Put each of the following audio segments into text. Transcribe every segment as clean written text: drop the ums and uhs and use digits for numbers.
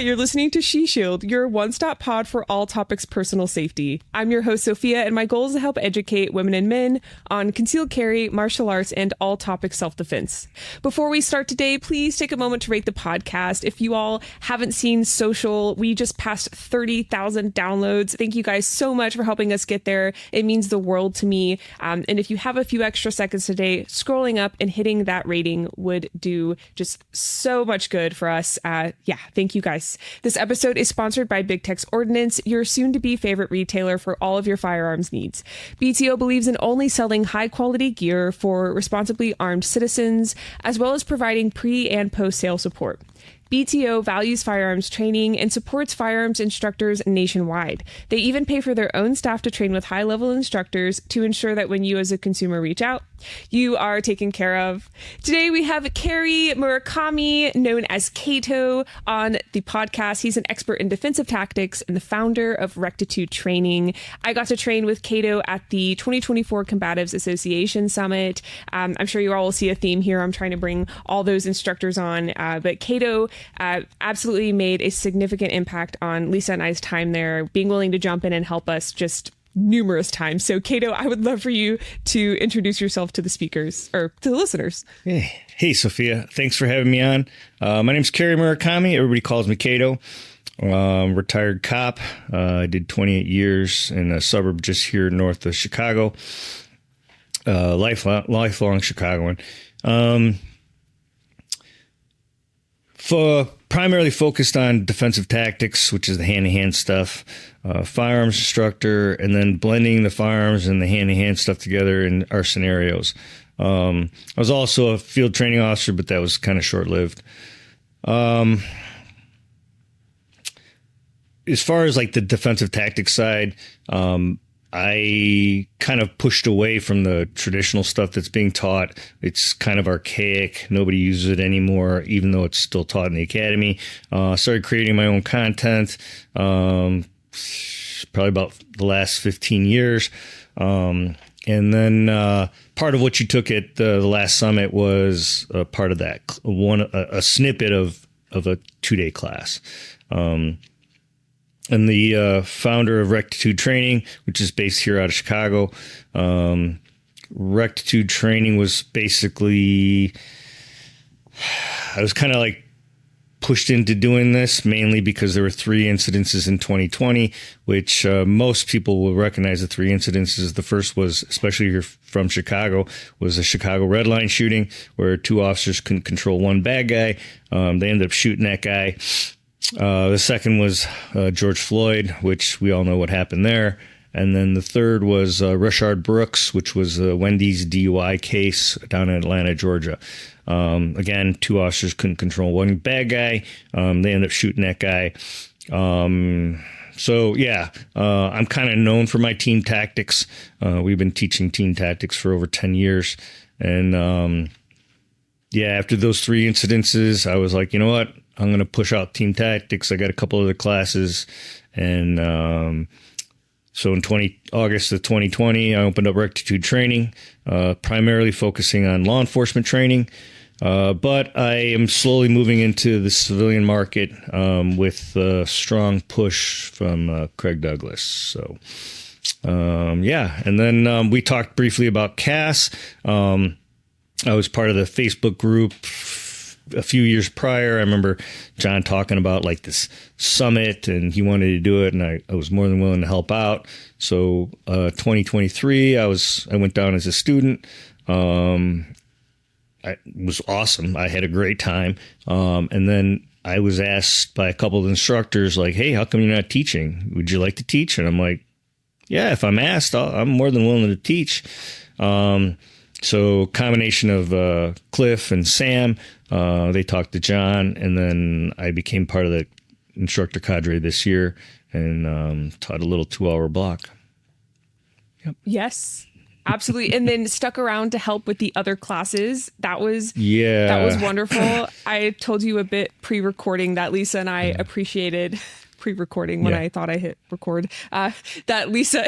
you're listening to She Shield, your one-stop pod for all topics personal safety. I'm your host, Sofia, and my goal is to help educate women and men on concealed carry, martial arts, and all topics self-defense. Before we start today, please take a moment to rate the podcast. If you all haven't seen social, we just passed 30,000 downloads. Thank you guys so much for helping us get there. It means the world to me. And if you have a few extra seconds today, scrolling up and hitting that rating would do just so much good for us. Thank you guys. This episode is sponsored by Big Tex Ordnance, your soon-to-be favorite retailer for all of your firearms needs. BTO believes in only selling high-quality gear for responsibly armed citizens, as well as providing pre- and post-sale support. BTO values firearms training and supports firearms instructors nationwide. They even pay for their own staff to train with high-level instructors to ensure that when you as a consumer reach out, you are taken care of. Today we have Kerry Murakami, known as Kato, on the podcast. He's an expert in defensive tactics and the founder of Rectitude Training. I got to train with Kato at the 2024 Combatives Summit. I'm sure you all will see a theme here. I'm trying to bring all those instructors on, but Kato absolutely made a significant impact on Lisa and I's time there, being willing to jump in and help us just numerous times. So Kato, I would love for you to introduce yourself to the speakers or to the listeners. Hey, Sofia. Thanks for having me on. My name's Kerry Murakami. Everybody calls me Kato. Retired cop. I did 28 years in a suburb just here north of Chicago. Lifelong Chicagoan. Primarily focused on defensive tactics, which is the hand-to-hand stuff, firearms instructor, and then blending the firearms and the hand-to-hand stuff together in our scenarios. I was also a field training officer, but that was kind of short-lived. As far as like the defensive tactics side, I kind of pushed away from the traditional stuff that's being taught. It's kind of archaic. Nobody uses it anymore, even though it's still taught in the academy. Started creating my own content, probably about the last 15 years. And then part of what you took at the last summit was a part of that, a snippet of a 2-day class. And the founder of Rectitude Training, which is based here out of Chicago. Rectitude Training was basically, I was kind of like pushed into doing this mainly because there were 3 incidences in 2020, which most people will recognize the 3 incidences. The first was, especially if you're from Chicago, was a Chicago Red Line shooting where 2 officers couldn't control one bad guy. They ended up shooting that guy. The second was George Floyd, which we all know what happened there. And then the third was Rashard Brooks, which was a Wendy's DUI case down in Atlanta, Georgia. Again, 2 officers couldn't control one bad guy. They ended up shooting that guy. I'm kind of known for my team tactics. We've been teaching team tactics for over 10 years. And after those 3 incidences, I was like, you know what? I'm going to push out team tactics. I got a couple other classes. And so in August of 2020, I opened up Rectitude Training, primarily focusing on law enforcement training. But I am slowly moving into the civilian market with a strong push from Craig Douglas. So, And then we talked briefly about CAS. I was part of the Facebook group a few years prior. I remember John talking about like this summit and he wanted to do it, and I was more than willing to help out. So 2023, I went down as a student. It was awesome. I had a great time. And then I was asked by a couple of instructors like, hey, how come you're not teaching? Would you like to teach? And I'm like, yeah, if I'm asked, I'm more than willing to teach. So combination of Cliff and Sam, they talked to John, and then I became part of the instructor cadre this year and taught a little 2-hour block. Yep. Yes, absolutely. And then stuck around to help with the other classes. That was wonderful. I told you a bit pre-recording that Lisa and I appreciated pre-recording when I thought I hit record, that Lisa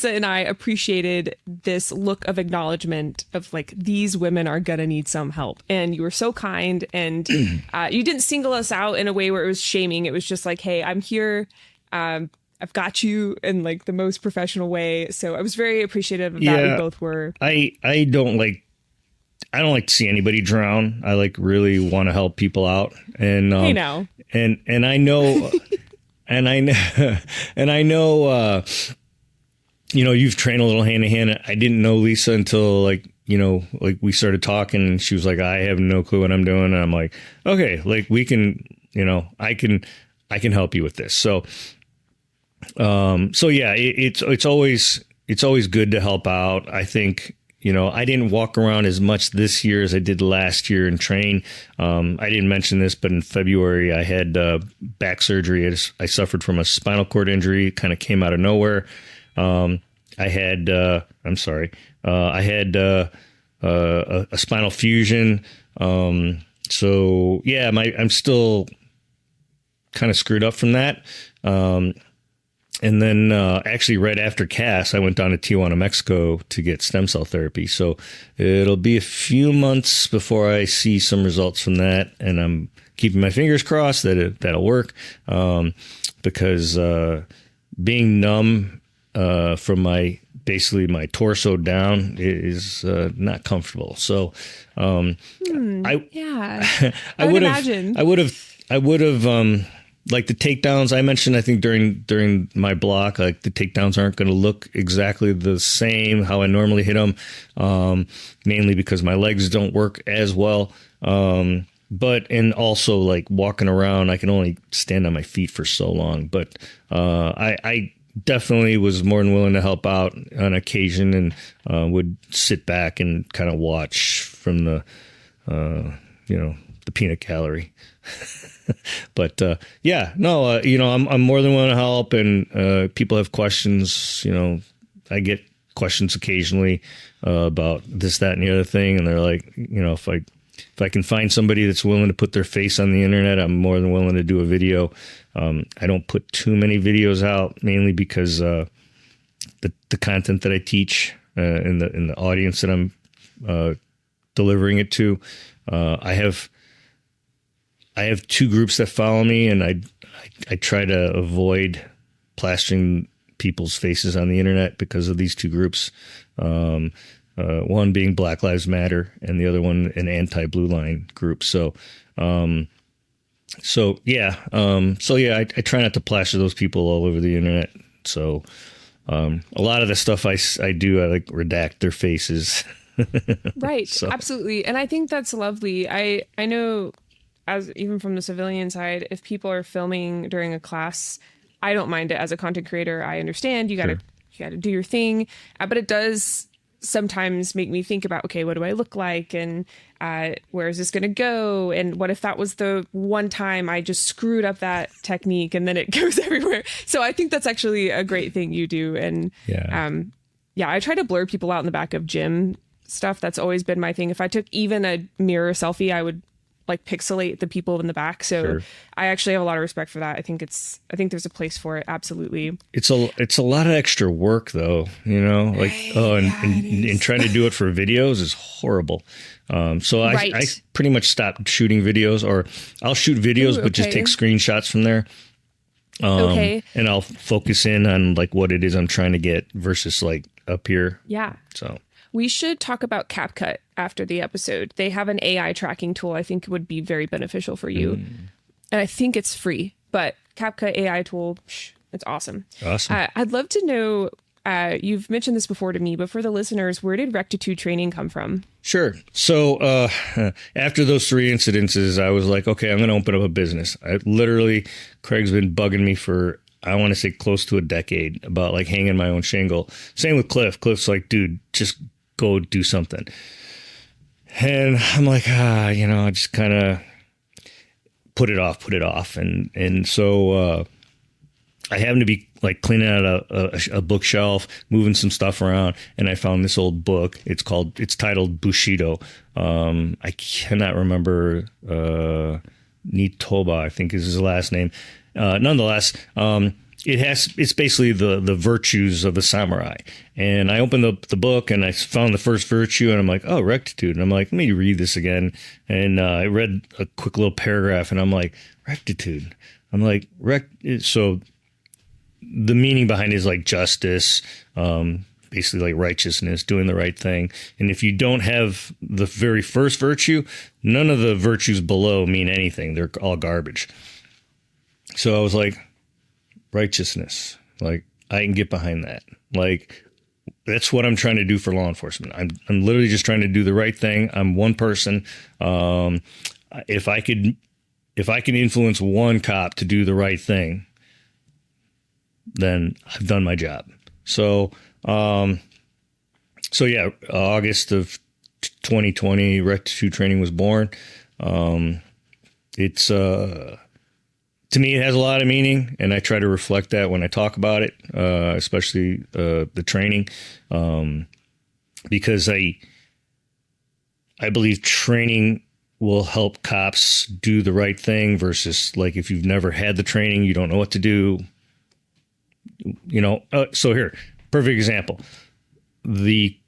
and I appreciated this look of acknowledgement of like, these women are gonna need some help. And you were so kind, and you didn't single us out in a way where it was shaming. It was just like, hey, I'm here. I've got you, in like the most professional way. So I was very appreciative of that. We both were. I don't like to see anybody drown. I like really want to help people out. And hey, now. And I know and I know you've trained a little hand in hand. I didn't know Lisa until like we started talking, and she was like, I have no clue what I'm doing. And I'm like, okay, like we can, I can help you with this. So yeah, it's always good to help out. I think, I didn't walk around as much this year as I did last year and train. I didn't mention this, but in February I had back surgery. I suffered from a spinal cord injury, kind of came out of nowhere. I had a spinal fusion. So yeah, I'm still kind of screwed up from that. And then actually right after CAS, I went down to Tijuana, Mexico to get stem cell therapy. So it'll be a few months before I see some results from that. And I'm keeping my fingers crossed that that'll work, because being numb from basically my torso down is not comfortable. So I would have like the takedowns I mentioned, I think during my block, like the takedowns aren't going to look exactly the same how I normally hit them, mainly because my legs don't work as well. And also like walking around, I can only stand on my feet for so long. But I definitely was more than willing to help out on occasion, and would sit back and kind of watch from the peanut gallery. But I'm more than willing to help, and people have questions. I get questions occasionally about this, that, and the other thing, and they're like, if I can find somebody that's willing to put their face on the internet, I'm more than willing to do a video. I don't put too many videos out, mainly because the content that I teach in the audience that I'm delivering it to, I have two groups that follow me, and I try to avoid plastering people's faces on the internet because of these two groups. One being Black Lives Matter, and the other one an anti-blue line group. So I try not to plaster those people all over the internet. So a lot of the stuff I do, I like redact their faces. Right. So. Absolutely. And I think that's lovely. I know, as even from the civilian side, if people are filming during a class, I don't mind it. As a content creator, I understand you gotta do your thing, but it does sometimes make me think about, okay, what do I look like, and where is this gonna go, and what if that was the one time I just screwed up that technique and then it goes everywhere. So I think that's actually a great thing you do. And I try to blur people out in the back of gym stuff. That's always been my thing. If I took even a mirror selfie, I would like pixelate the people in the back. So I actually have a lot of respect for that. I think there's a place for it. Absolutely. It's a lot of extra work though, and trying to do it for videos is horrible. So I pretty much stopped shooting videos, or I'll shoot videos, but just take screenshots from there. And I'll focus in on like what it is I'm trying to get versus like up here. Yeah. So we should talk about CapCut after the episode. They have an AI tracking tool I think would be very beneficial for you. And I think it's free, but CapCut AI tool, it's awesome. Awesome. I'd love to know, you've mentioned this before to me, but for the listeners, where did Rectitude Training come from? Sure. So after those 3 incidences, I was like, okay, I'm going to open up a business. Craig's been bugging me for, I want to say close to a decade, about like hanging my own shingle. Same with Cliff. Cliff's like, dude, just go do something. And I'm like, I just kind of put it off. And so I happened to be like cleaning out a bookshelf, moving some stuff around, and I found this old book. It's titled Bushido. I cannot remember Nitoba, I think is his last name. Nonetheless, it's basically the virtues of the samurai. And I opened up the book and I found the first virtue and I'm like, oh, rectitude. And I'm like, let me read this again. And I read a quick little paragraph and I'm like, rectitude. I'm like, so the meaning behind it is like justice, basically like righteousness, doing the right thing. And if you don't have the very first virtue, none of the virtues below mean anything. They're all garbage. So I was like, righteousness, like I can get behind that. Like that's what I'm trying to do for law enforcement. I'm literally just trying to do the right thing. I'm one person. If I can influence one cop to do the right thing, then I've done my job. So yeah, August of 2020, Rectitude Training was born. It's to me, it has a lot of meaning, and I try to reflect that when I talk about it, especially the training, because I believe training will help cops do the right thing versus like if you've never had the training, you don't know what to do. So here, perfect example. The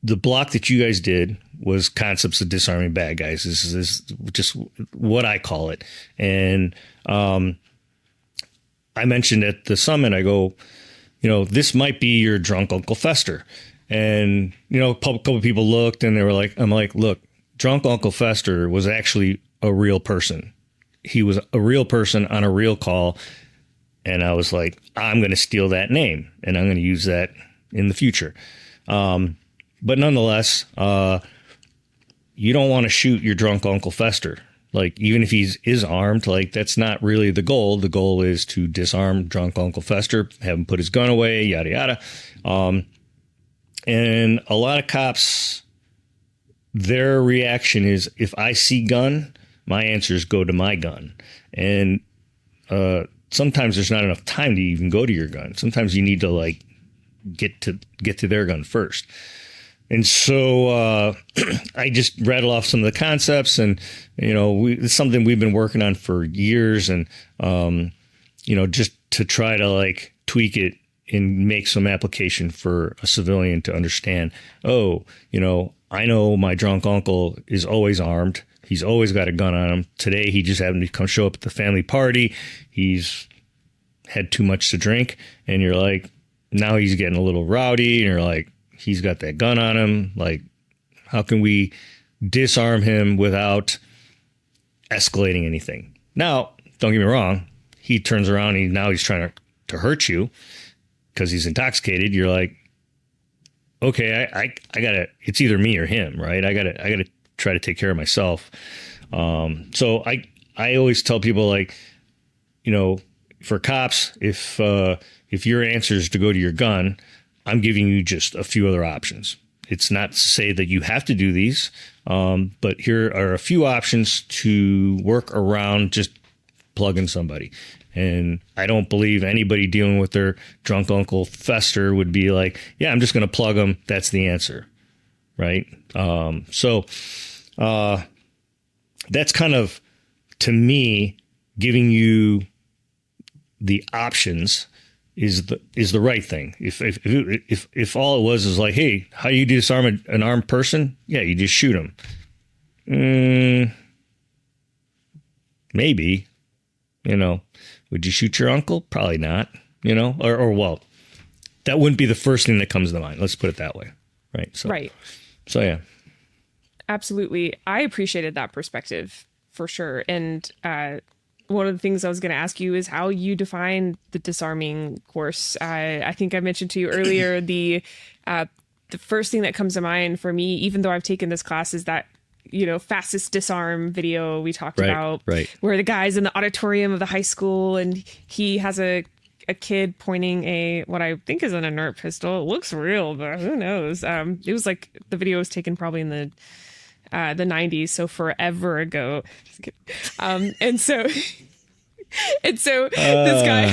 block that you guys did was concepts of disarming bad guys. This is just what I call it. And I mentioned at the summit, I go, this might be your drunk Uncle Fester. And, a couple of people looked and they were like, I'm like, look, drunk Uncle Fester was actually a real person. He was a real person on a real call. And I was like, I'm going to steal that name and I'm going to use that in the future. But nonetheless, you don't want to shoot your drunk Uncle Fester. Like, even if he is armed, like, that's not really the goal. The goal is to disarm drunk Uncle Fester, have him put his gun away, yada, yada. And a lot of cops, their reaction is, if I see gun, my answers go to my gun. And sometimes there's not enough time to even go to your gun. Sometimes you need to, like, get to their gun first. And so I just rattle off some of the concepts, and it's something we've been working on for years, and just to try to like tweak it and make some application for a civilian to understand. Oh, I know my drunk uncle is always armed. He's always got a gun on him. Today he just happened to come show up at the family party. He's had too much to drink, and you're like, now he's getting a little rowdy, and you're like, he's got that gun on him. Like, how can we disarm him without escalating anything? Now, don't get me wrong. He turns around and now he's trying to hurt you because he's intoxicated. You're like, okay, I gotta, it's either me or him, right? I gotta try to take care of myself. So I always tell people, like, for cops, if your answer is to go to your gun, I'm giving you just a few other options. It's not to say that you have to do these, but here are a few options to work around just plugging somebody. And I don't believe anybody dealing with their drunk Uncle Fester would be like, yeah, I'm just going to plug them. That's the answer. Right. So that's kind of, to me, giving you the options is the right thing. If all it was is like, hey, how do you disarm an armed person? Yeah, you just shoot him. Maybe, would you shoot your uncle? Probably not, or well, that wouldn't be the first thing that comes to mind. Let's put it that way. Right. So, right. So, yeah. Absolutely. I appreciated that perspective for sure. And, one of the things I was going to ask you is how you define the disarming course. I think I mentioned to you earlier, the first thing that comes to mind for me, even though I've taken this class, is that, fastest disarm video we talked about, where the guy's in the auditorium of the high school and he has a kid pointing what I think is an inert pistol. It looks real, but who knows? It was like, the video was taken probably in the 90s, so forever ago. And so this guy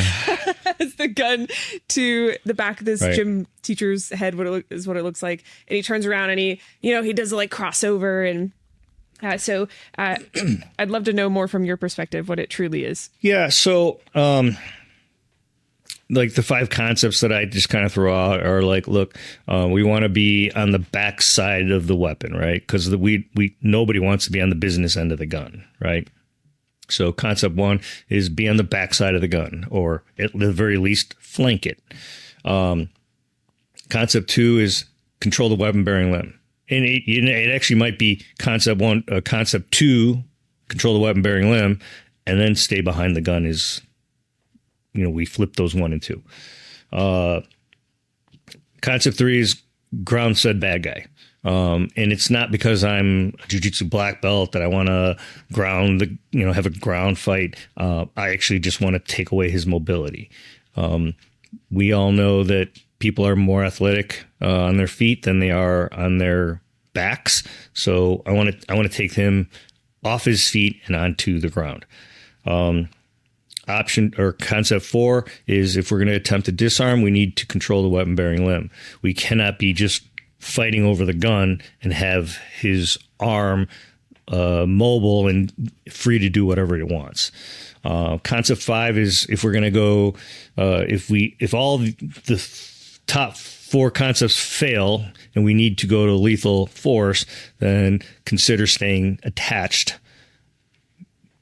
has the gun to the back of this gym teacher's head, is what it looks like. And he turns around and he does like crossover, and I'd love to know more from your perspective what it truly is. Yeah. So, like the 5 concepts that I just kind of throw out are like, look, we want to be on the back side of the weapon, right? Because nobody wants to be on the business end of the gun, right? So concept 1 is be on the back side of the gun, or at the very least, flank it. Concept 2 is control the weapon bearing limb. And it actually might be concept 2, control the weapon bearing limb, and then stay behind the gun is, we flip those 1 and 2. Concept 3 is ground said bad guy. And it's not because I'm a jiu-jitsu black belt that I want to have a ground fight. I actually just want to take away his mobility. We all know that people are more athletic on their feet than they are on their backs. So I want to take him off his feet and onto the ground. Concept 4 is if we're going to attempt to disarm, we need to control the weapon bearing limb. We cannot be just fighting over the gun and have his arm mobile and free to do whatever it wants. Concept 5 is if we're going to go, if all the top 4 concepts fail and we need to go to lethal force, then consider staying attached,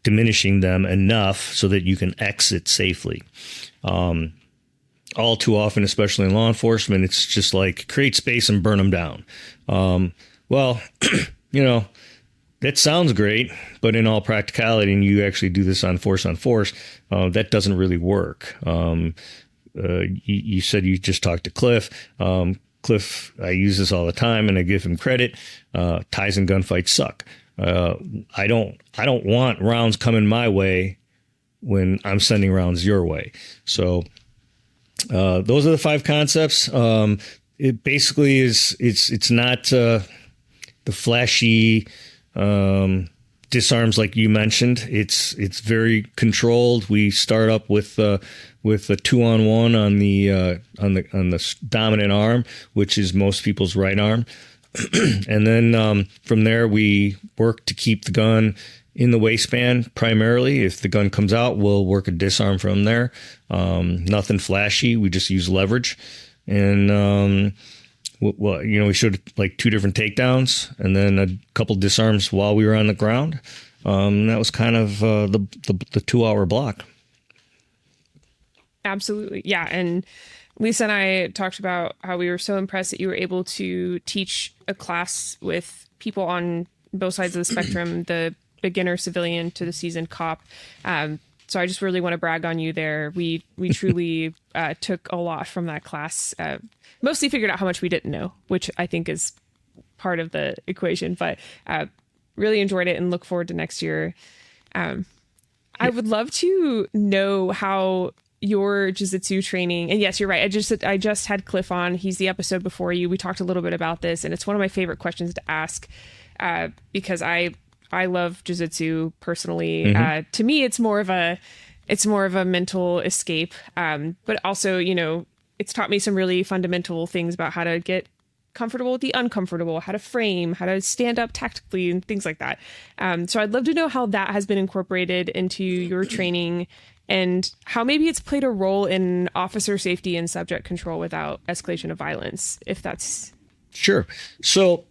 diminishing them enough so that you can exit safely. All too often, especially in law enforcement, it's just like create space and burn them down. Well, that sounds great, but in all practicality, and you actually do this on force, that doesn't really work. You said you just talked to Cliff. Cliff, I use this all the time, and I give him credit. Ties and gunfights suck. I don't want rounds coming my way when I'm sending rounds your way. So those are the 5 concepts. It basically is. It's not the flashy disarms like you mentioned. It's very controlled. We start up with a 2-on-1 on the dominant arm, which is most people's right arm. And then from there, we work to keep the gun in the waistband primarily. If the gun comes out, we'll work a disarm from there. Nothing flashy. We just use leverage. And, we showed like 2 different takedowns and then a couple disarms while we were on the ground. That was kind of the 2-hour block. Absolutely. Yeah. And Lisa and I talked about how we were so impressed that you were able to teach a class with people on both sides of the spectrum, the beginner civilian to the seasoned cop. So I just really want to brag on you there. We truly took a lot from that class, mostly figured out how much we didn't know, which I think is part of the equation, but really enjoyed it and look forward to next year. I would love to know how your jiu-jitsu training, and yes, you're right. I just had Cliff on. He's the episode before you. We talked a little bit about this, and it's one of my favorite questions to ask because I love jiu-jitsu personally. Mm-hmm. To me, it's more of a mental escape, but also, it's taught me some really fundamental things about how to get comfortable with the uncomfortable, how to frame, how to stand up tactically, and things like that. So I'd love to know how that has been incorporated into your training and how maybe it's played a role in officer safety and subject control without escalation of violence, if that's... Sure. So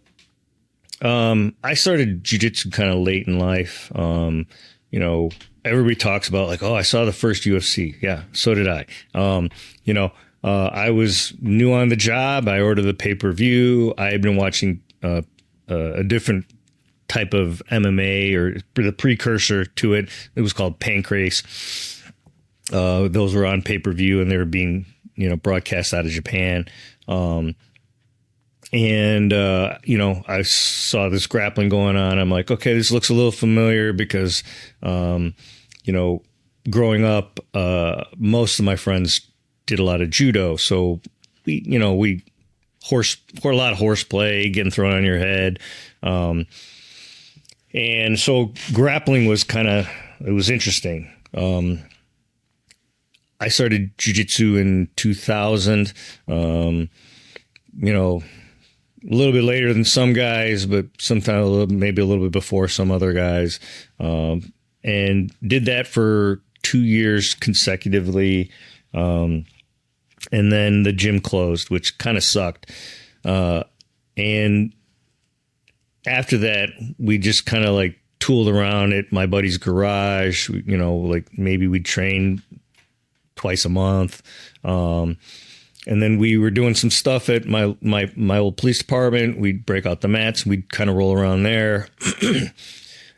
I started jiu-jitsu kind of late in life. Everybody talks about like, oh, I saw the first UFC. Yeah, so did I. I was new on the job. I ordered the pay-per-view. I had been watching a different type of MMA or the precursor to it. It was called Pancrase. Those were on pay-per-view and they were being, broadcast out of Japan. I saw this grappling going on. I'm like, okay, this looks a little familiar because, growing up, most of my friends did a lot of judo. So we a lot of horseplay, getting thrown on your head. And so grappling was it was interesting. I started jiu-jitsu in 2000. a little bit later than some guys, but sometimes maybe a little bit before some other guys. And did that for 2 years consecutively. And then the gym closed, which kind of sucked. And after that, we just kind of like tooled around at my buddy's garage, like maybe we'd train twice a month. And then we were doing some stuff at my old police department. We'd break out the mats and we'd kind of roll around there.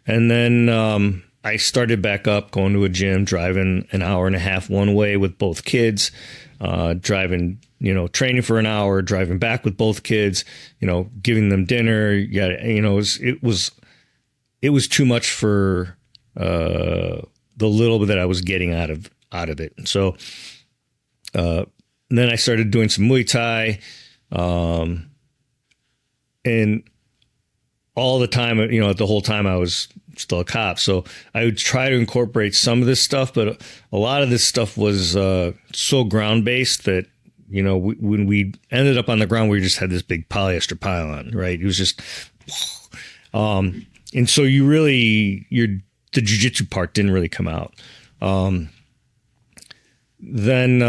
And then I started back up going to a gym, driving an hour and a half one way with both kids, driving, training for an hour, driving back with both kids, giving them dinner. It was too much for the little bit that I was getting out of it. And so then I started doing some Muay Thai, and all the time, the whole time I was still a cop. So I would try to incorporate some of this stuff, but a lot of this stuff was so ground based that, when we ended up on the ground, we just had this big polyester pylon, right? It was just, and so the jiu-jitsu part didn't really come out. Then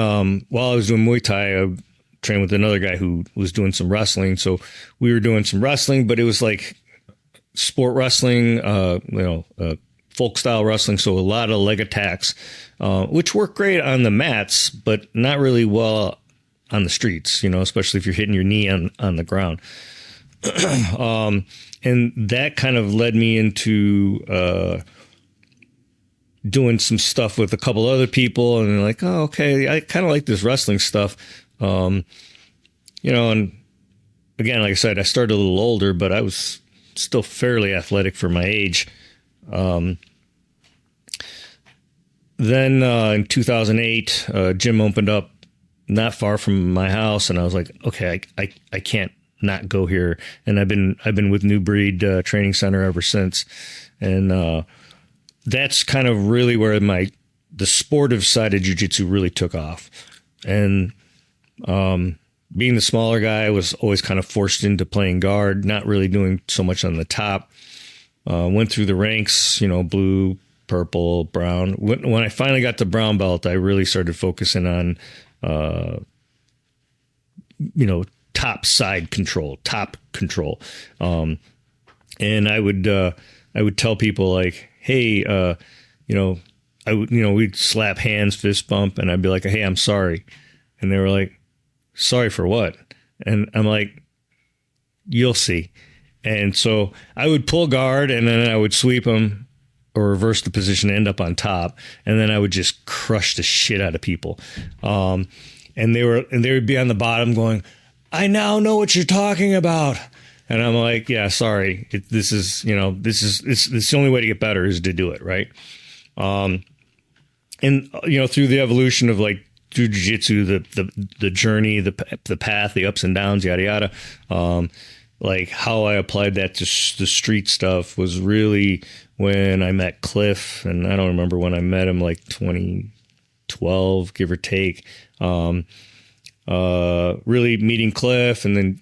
while I was doing Muay Thai, I trained with another guy who was doing some wrestling. So we were doing some wrestling, but it was like sport wrestling, folk style wrestling. So a lot of leg attacks, which work great on the mats, but not really well on the streets, especially if you're hitting your knee on the ground. And that kind of led me into doing some stuff with a couple other people, and they're like, oh, okay, I kind of like this wrestling stuff. And again, like I said, I started a little older, but I was still fairly athletic for my age. Then in 2008, a gym opened up not far from my house, and I was like, okay, I can't not go here. And I've been with New Breed Training Center ever since. And that's kind of really where the sportive side of jiu-jitsu really took off. And being the smaller guy, I was always kind of forced into playing guard, not really doing so much on the top. Went through the ranks, blue, purple, brown. When I finally got to brown belt, I really started focusing on, top control. And I would tell people like, hey, we'd slap hands, fist bump, and I'd be like, hey, I'm sorry. And they were like, sorry for what? And I'm like, you'll see. And so I would pull guard, and then I would sweep them or reverse the position, end up on top. And then I would just crush the shit out of people. And they would be on the bottom going, I now know what you're talking about. And I'm like, yeah, sorry. This is the only way to get better is to do it. Right. And through the evolution of like through jiu-jitsu, the journey, the path, the ups and downs, yada, yada. Like how I applied that to the street stuff was really when I met Cliff, and I don't remember when I met him, like 2012, give or take. Really meeting Cliff, and then,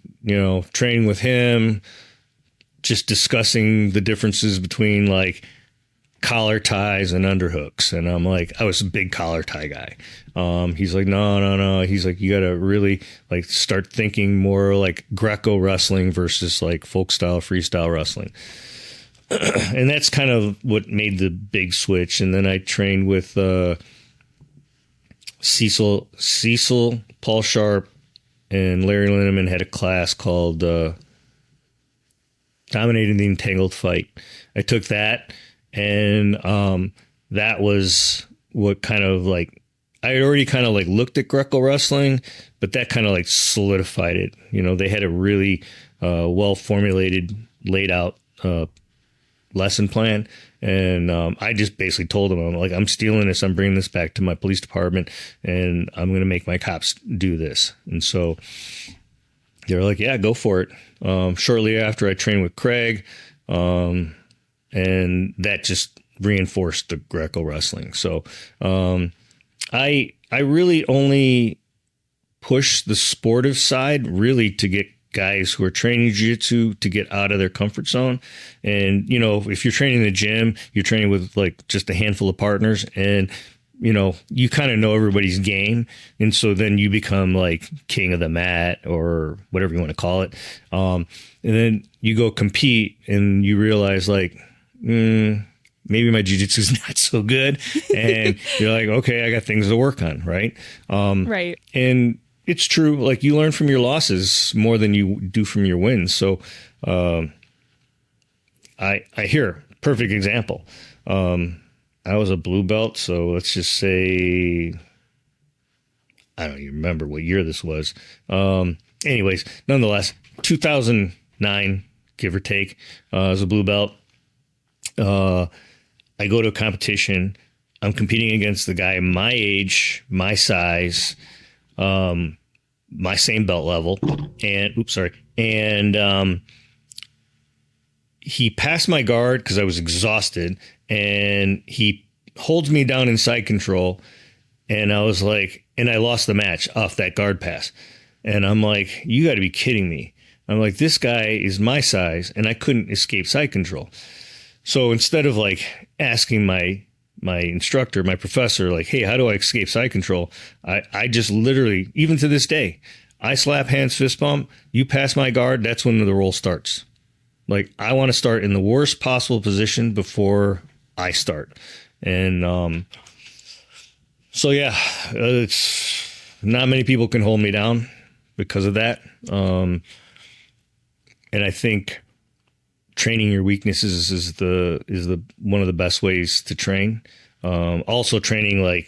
training with him, just discussing the differences between like collar ties and underhooks. And I'm like, I was a big collar tie guy. He's like, no. He's like, you got to really like start thinking more like Greco wrestling versus like folk style, freestyle wrestling. And that's kind of what made the big switch. And then I trained with Cecil, Paul Sharp, and Larry Linneman had a class called Dominating the Entangled Fight. I took that, and that was what kind of like, I had already kind of like looked at Greco wrestling, but that kind of like solidified it. They had a really well formulated, laid out lesson plan. And I just basically told them, I'm like, I'm stealing this. I'm bringing this back to my police department, and I'm going to make my cops do this. And so they were like, yeah, go for it. Shortly after, I trained with Craig, and that just reinforced the Greco wrestling. So I really only push the sportive side really to get guys who are training jiu-jitsu to get out of their comfort zone. And, you know, if you're training in the gym, you're training with like just a handful of partners, and, you know, you kind of know everybody's game. And so then you become like king of the mat or whatever you want to call it. And then you go compete and you realize like, maybe my jiu-jitsu is not so good. And you're like, okay, I got things to work on. Right. Right. And it's true. Like, you learn from your losses more than you do from your wins. So, I hear perfect example. I was a blue belt. So let's just say, I don't even remember what year this was. Anyways, nonetheless, 2009, give or take, as a blue belt. I go to a competition. I'm competing against the guy my age, my size, my same belt level, and he passed my guard because I was exhausted, and he holds me down in side control, and I was like, and I lost the match off that guard pass, and I'm like, you got to be kidding me. I'm like, this guy is my size, and I couldn't escape side control. So instead of like asking my instructor, my professor, like, hey, how do I escape side control? I just literally, even to this day, I slap hands, fist bump, you pass my guard, that's when the roll starts. Like, I want to start in the worst possible position before I start. And so, yeah, it's not many people can hold me down because of that. And I think training your weaknesses is the one of the best ways to train. Also training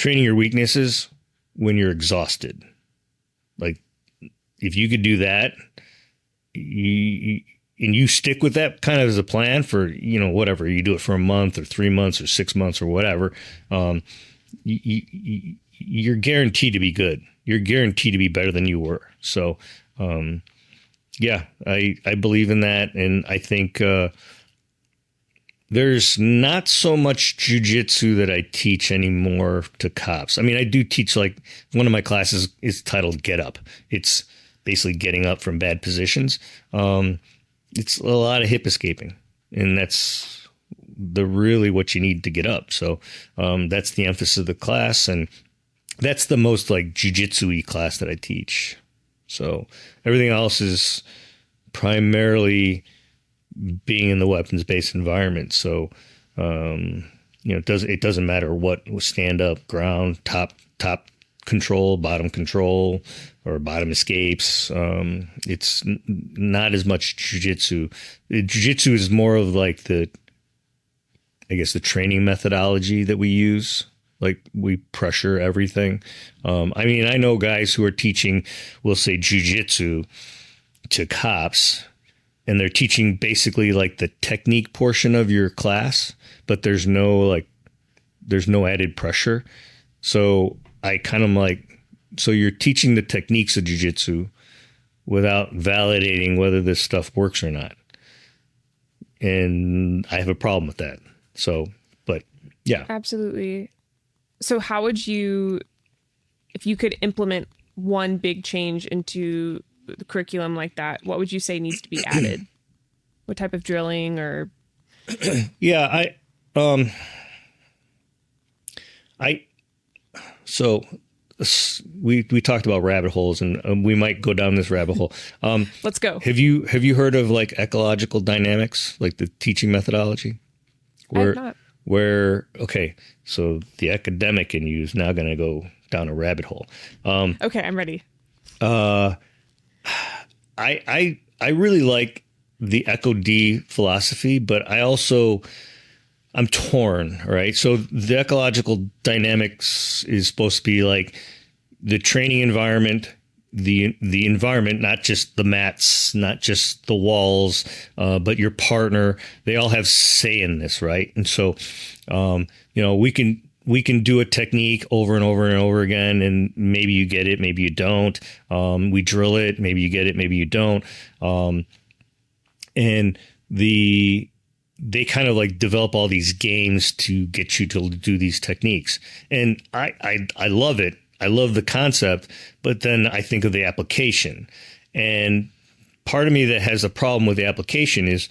your weaknesses when you're exhausted. Like, if you could do that, and you stick with that kind of as a plan for, you know, whatever, you do it for a month or 3 months or 6 months or whatever, you're guaranteed to be good. You're guaranteed to be better than you were. So, yeah, I believe in that. And I think there's not so much jiu-jitsu that I teach anymore to cops. I mean, I do teach, like, one of my classes is titled Get Up. It's basically getting up from bad positions. It's a lot of hip escaping, and that's really what you need to get up. So that's the emphasis of the class, and that's the most like jiu-jitsu-y class that I teach. So everything else is primarily being in the weapons-based environment. So, you know, it doesn't matter what, stand up, ground, top control, bottom control, or bottom escapes. It's not as much jiu-jitsu. Jiu-jitsu is more of like the training methodology that we use. Like, we pressure everything. I mean, I know guys who are teaching, we'll say, jiu-jitsu to cops, and they're teaching basically like the technique portion of your class, but there's no added pressure. So I kind of like, so you're teaching the techniques of jiu-jitsu without validating whether this stuff works or not. And I have a problem with that. So, but yeah. Absolutely. So how would you, if you could implement one big change into the curriculum like that, what would you say needs to be added? What type of drilling or? Yeah, so we talked about rabbit holes, and we might go down this rabbit hole. Let's go. Have you heard of like ecological dynamics, like the teaching methodology? I have not. Okay, so the academic in you is now going to go down a rabbit hole. Okay, I'm ready. I really like the Echo D philosophy, but I'm torn, right? So the ecological dynamics is supposed to be like the training environment, the environment, not just the mats, not just the walls, but your partner. They all have say in this, right? And so, you know, we can do a technique over and over and over again, and maybe you get it, maybe you don't. We drill it, maybe you get it, maybe you don't. And they kind of like develop all these games to get you to do these techniques. And I love it. I love the concept, but then I think of the application. And part of me that has a problem with the application is,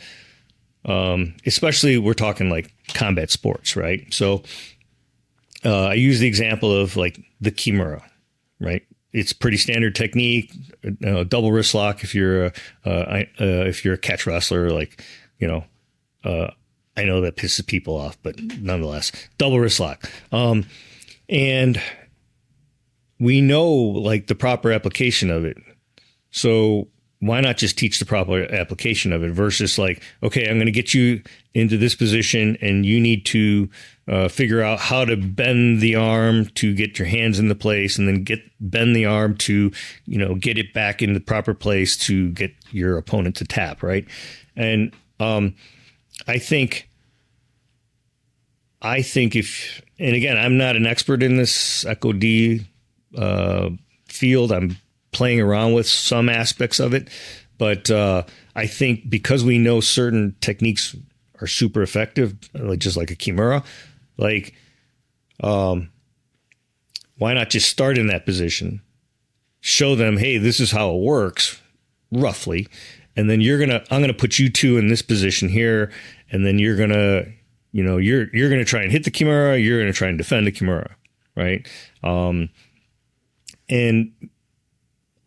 especially we're talking like combat sports, right? So I use the example of like the Kimura, right? It's pretty standard technique, double wrist lock if you're a catch wrestler, like, I know that pisses people off, but nonetheless, double wrist lock. And we know like the proper application of it. So why not just teach the proper application of it versus like, okay, I'm going to get you into this position and you need to figure out how to bend the arm to get your hands into place and then bend the arm to, get it back in the proper place to get your opponent to tap. Right. And I think if, and again, I'm not an expert in this Echo D field. I'm playing around with some aspects of it, but I think because we know certain techniques are super effective, like just like a Kimura, like why not just start in that position, show them, hey, this is how it works roughly, and then I'm gonna put you two in this position here, and then you're gonna try and hit the Kimura, you're gonna try and defend the Kimura, right? And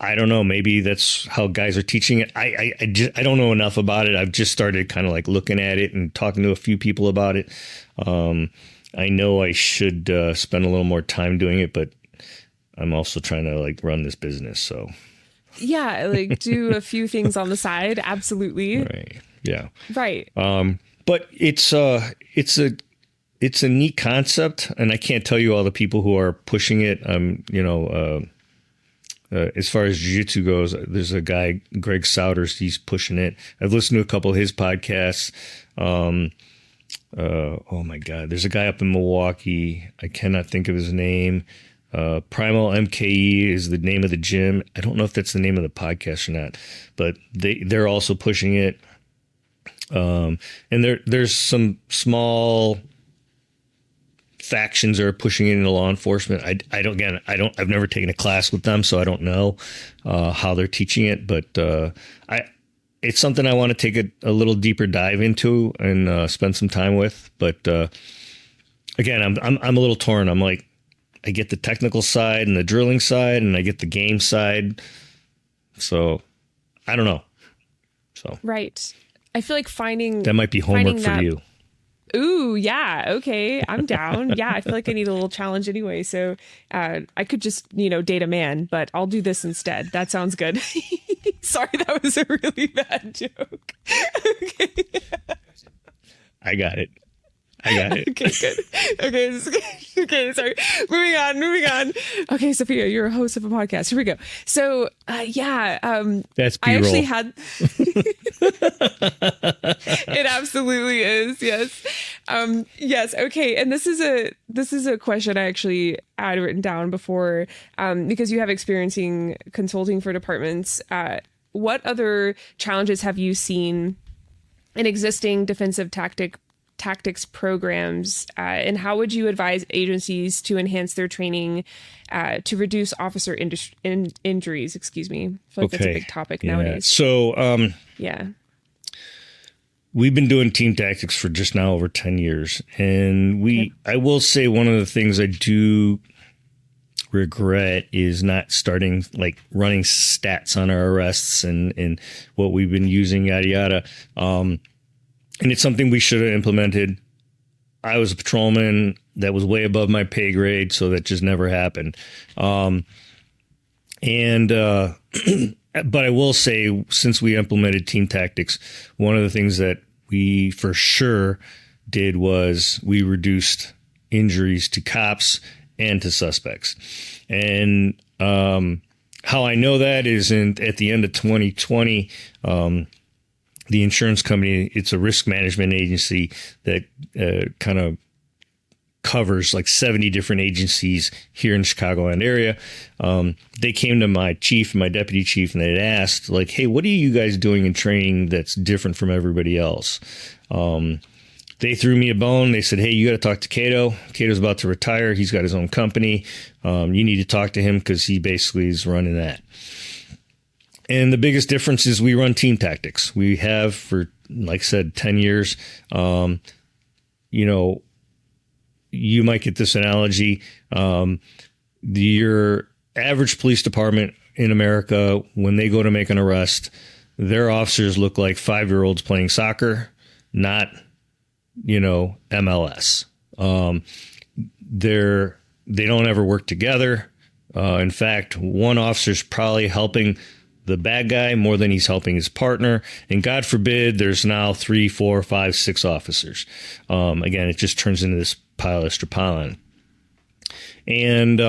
I don't know, maybe that's how guys are teaching it. I don't know enough about it. I've just started kind of like looking at it and talking to a few people about it. I know I should spend a little more time doing it, but I'm also trying to like run this business. So yeah, like do a few things on the side. Absolutely. Right. Yeah. Right. But it's a neat concept, and I can't tell you all the people who are pushing it. As far as jiu-jitsu goes, there's a guy, Greg Souders, he's pushing it. I've listened to a couple of his podcasts. Oh my God, there's a guy up in Milwaukee. I cannot think of his name. Primal MKE is the name of the gym. I don't know if that's the name of the podcast or not, but they're also pushing it. And there's some small factions are pushing it into law enforcement. I've never taken a class with them, so I don't know how they're teaching it, but it's something I want to take a little deeper dive into and spend some time with. But again, I'm a little torn. I'm like, I get the technical side and the drilling side, and I get the game side. So I don't know. So right. I feel like that might be homework for you. Ooh, yeah. Okay. I'm down. Yeah. I feel like I need a little challenge anyway. So I could just, date a man, but I'll do this instead. That sounds good. Sorry, that was a really bad joke. Okay. I got it. Okay, good. Okay, sorry. Moving on. Okay, Sofia, you're a host of a podcast. Here we go. So, that's B-roll. I actually had. It absolutely is. Yes. Yes. Okay. And this is a question I actually had written down before, because you have experiencing consulting for departments. What other challenges have you seen in existing defensive tactics programs, and how would you advise agencies to enhance their training to reduce officer injuries? Excuse me. I feel like that's a big topic nowadays. So, yeah. We've been doing team tactics for just now over 10 years. And I will say one of the things I do regret is not starting like running stats on our arrests and what we've been using, yada, yada. And it's something we should have implemented. I was a patrolman that was way above my pay grade, so that just never happened. But I will say, since we implemented team tactics, one of the things that we for sure did was we reduced injuries to cops and to suspects. And how I know that is at the end of 2020, the insurance company, it's a risk management agency that kind of covers like 70 different agencies here in the Chicagoland area. They came to my chief and my deputy chief, and they had asked, like, hey, what are you guys doing in training that's different from everybody else? They threw me a bone. They said, hey, you got to talk to Kato. Kato's about to retire. He's got his own company. You need to talk to him because he basically is running that. And the biggest difference is we run team tactics. We have for, like I said, 10 years. You know, you might get this analogy. Your average police department in America, when they go to make an arrest, their officers look like 5-year-olds playing soccer, not, you know, MLS. They don't ever work together. In fact, one officer's probably helping the bad guy more than he's helping his partner. And God forbid, there's now 3, 4, 5, 6 officers. Again, it just turns into this pile of strapon. And,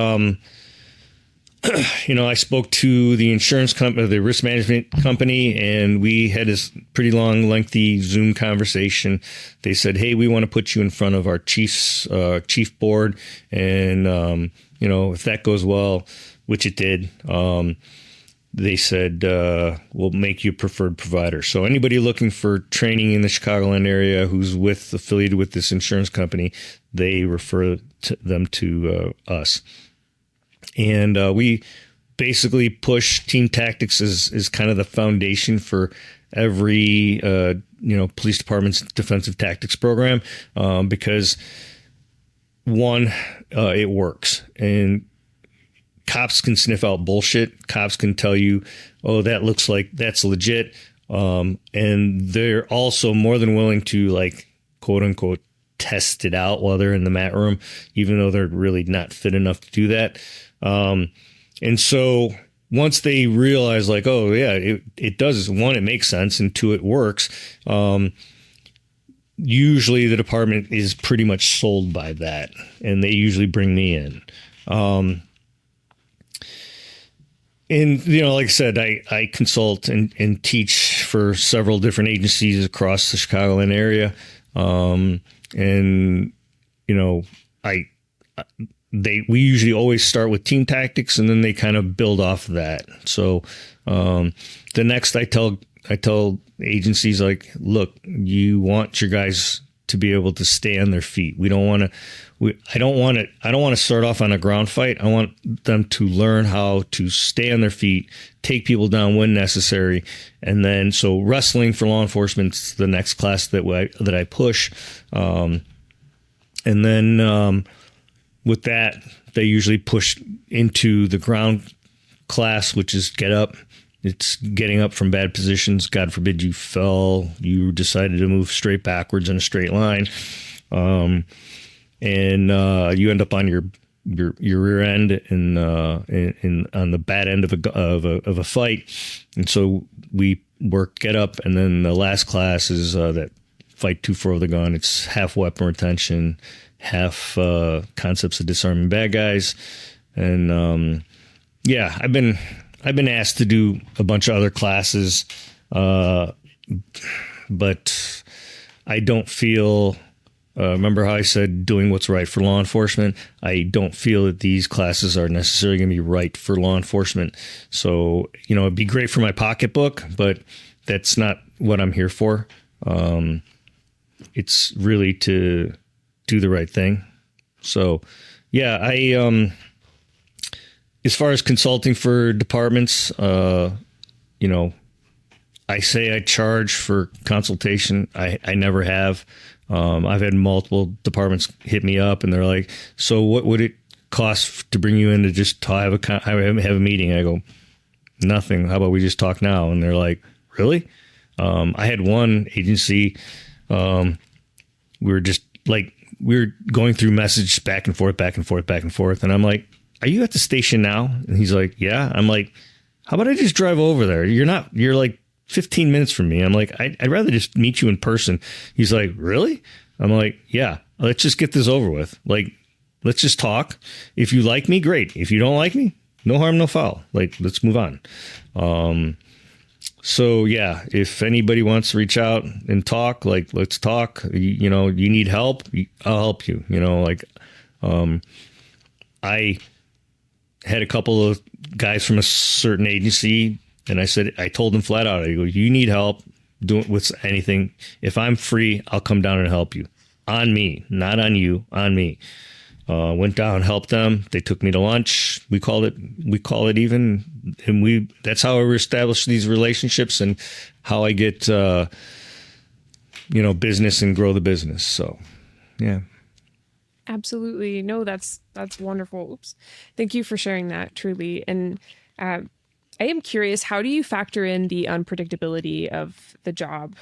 you know, I spoke to the insurance company, the risk management company, and we had this pretty long, lengthy Zoom conversation. They said, hey, we want to put you in front of our chief board. And, you know, if that goes well, which it did, they said, we'll make you a preferred provider. So anybody looking for training in the Chicagoland area who's affiliated with this insurance company, they refer them to us. And we basically push team tactics as kind of the foundation for every, you know, police department's defensive tactics program, because one, it works. And cops can sniff out bullshit. Cops can tell you, oh, that looks like that's legit. And they're also more than willing to, like, quote unquote, test it out while they're in the mat room, even though they're really not fit enough to do that. And so once they realize, like, oh yeah, it does, one, it makes sense, and two, it works. Usually the department is pretty much sold by that, and they usually bring me in. And, you know, like I said, I consult and teach for several different agencies across the Chicagoland area. And, you know, we usually always start with team tactics, and then they kind of build off of that. So, the next I tell agencies, like, look, you want your guys to be able to stay on their feet. I don't want to start off on a ground fight. I want them to learn how to stay on their feet, take people down when necessary. And then, so wrestling for law enforcement is the next class that I push. And then, with that, they usually push into the ground class, which is get up. It's getting up from bad positions. God forbid you fell. You decided to move straight backwards in a straight line. And you end up on your rear end and on the bad end of a fight. And so we work get up, and then the last class is that fight 2-4 with the gun. It's half weapon retention, half concepts of disarming bad guys. And yeah, I've been asked to do a bunch of other classes, but I don't feel. Remember how I said doing what's right for law enforcement? I don't feel that these classes are necessarily going to be right for law enforcement. So, you know, it'd be great for my pocketbook, but that's not what I'm here for. It's really to do the right thing. So, yeah, as far as consulting for departments, you know, I say I charge for consultation. I never have. I've had multiple departments hit me up, and they're like, so what would it cost to bring you in to just have a meeting? I go, nothing. How about we just talk now? And they're like, really? I had one agency, we were going through message back and forth. And I'm like, are you at the station now? And he's like, yeah. I'm like, how about I just drive over there? You're like 15 minutes from me. I'm like, I'd rather just meet you in person. He's like, really? I'm like, yeah, let's just get this over with. Like, let's just talk. If you like me, great. If you don't like me, no harm, no foul. Like, let's move on. So yeah, if anybody wants to reach out and talk, like, let's talk. You know, you need help, I'll help you. You know, like, I had a couple of guys from a certain agency, and I told them flat out, I go, you need help doing with anything. If I'm free, I'll come down and help you. On me, not on you, on me. Went down, helped them. They took me to lunch. We call it even, and that's how I established these relationships and how I get, business and grow the business. So, yeah. Absolutely. No, that's wonderful. Oops. Thank you for sharing that, truly. And I am curious, how do you factor in the unpredictability of the job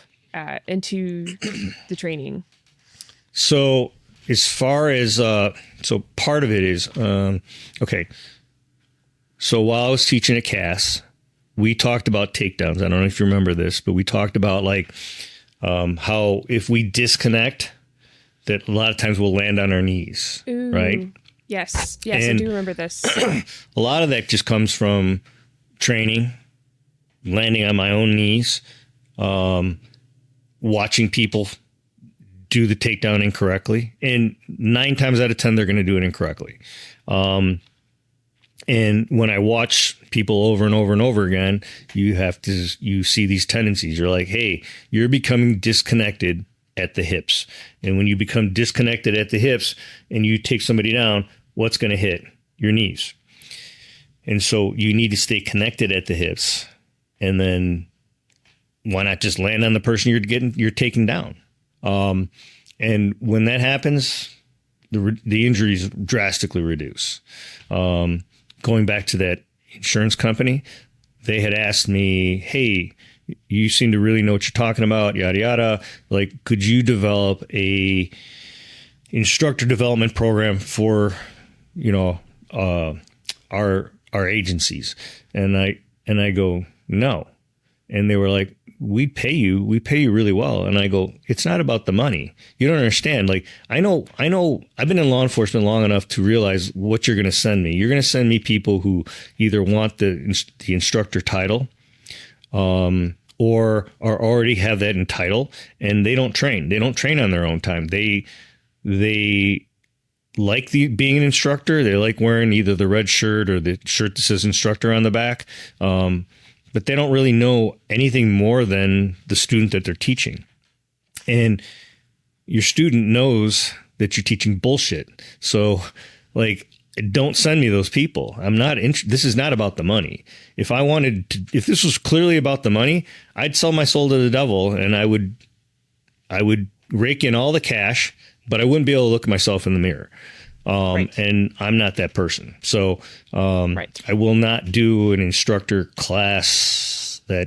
into the training? So as far as, so part of it is, okay. So while I was teaching at CAS, we talked about takedowns. I don't know if you remember this, but we talked about like, how if we disconnect, that a lot of times we'll land on our knees. Ooh, right? Yes, and I do remember this. A lot of that just comes from training, landing on my own knees, watching people do the takedown incorrectly. And 9 times out of 10, they're going to do it incorrectly. And when I watch people over and over and over again, you see these tendencies. You're like, hey, you're becoming disconnected at the hips. And when you become disconnected at the hips and you take somebody down, what's going to hit? Your knees. And so you need to stay connected at the hips. And then why not just land on the person you're taking down? And when that happens, the injuries drastically reduce. Going back to that insurance company, they had asked me, hey, you seem to really know what you're talking about, yada, yada. Like, could you develop a instructor development program for, our agencies? And I go, no. And they were like, we pay you really well. And I go, it's not about the money. You don't understand. Like, I know I've been in law enforcement long enough to realize what you're going to send me. You're going to send me people who either want the instructor title, or already have that in title, and they don't train. They don't train on their own time. They like being an instructor. They like wearing either the red shirt or the shirt that says instructor on the back. But they don't really know anything more than the student that they're teaching. And your student knows that you're teaching bullshit. So, like, don't send me those people. This is not about the money. If this was clearly about the money, I'd sell my soul to the devil, and I would rake in all the cash, but I wouldn't be able to look at myself in the mirror. Right. And I'm not that person. So, right. I will not do an instructor class I'm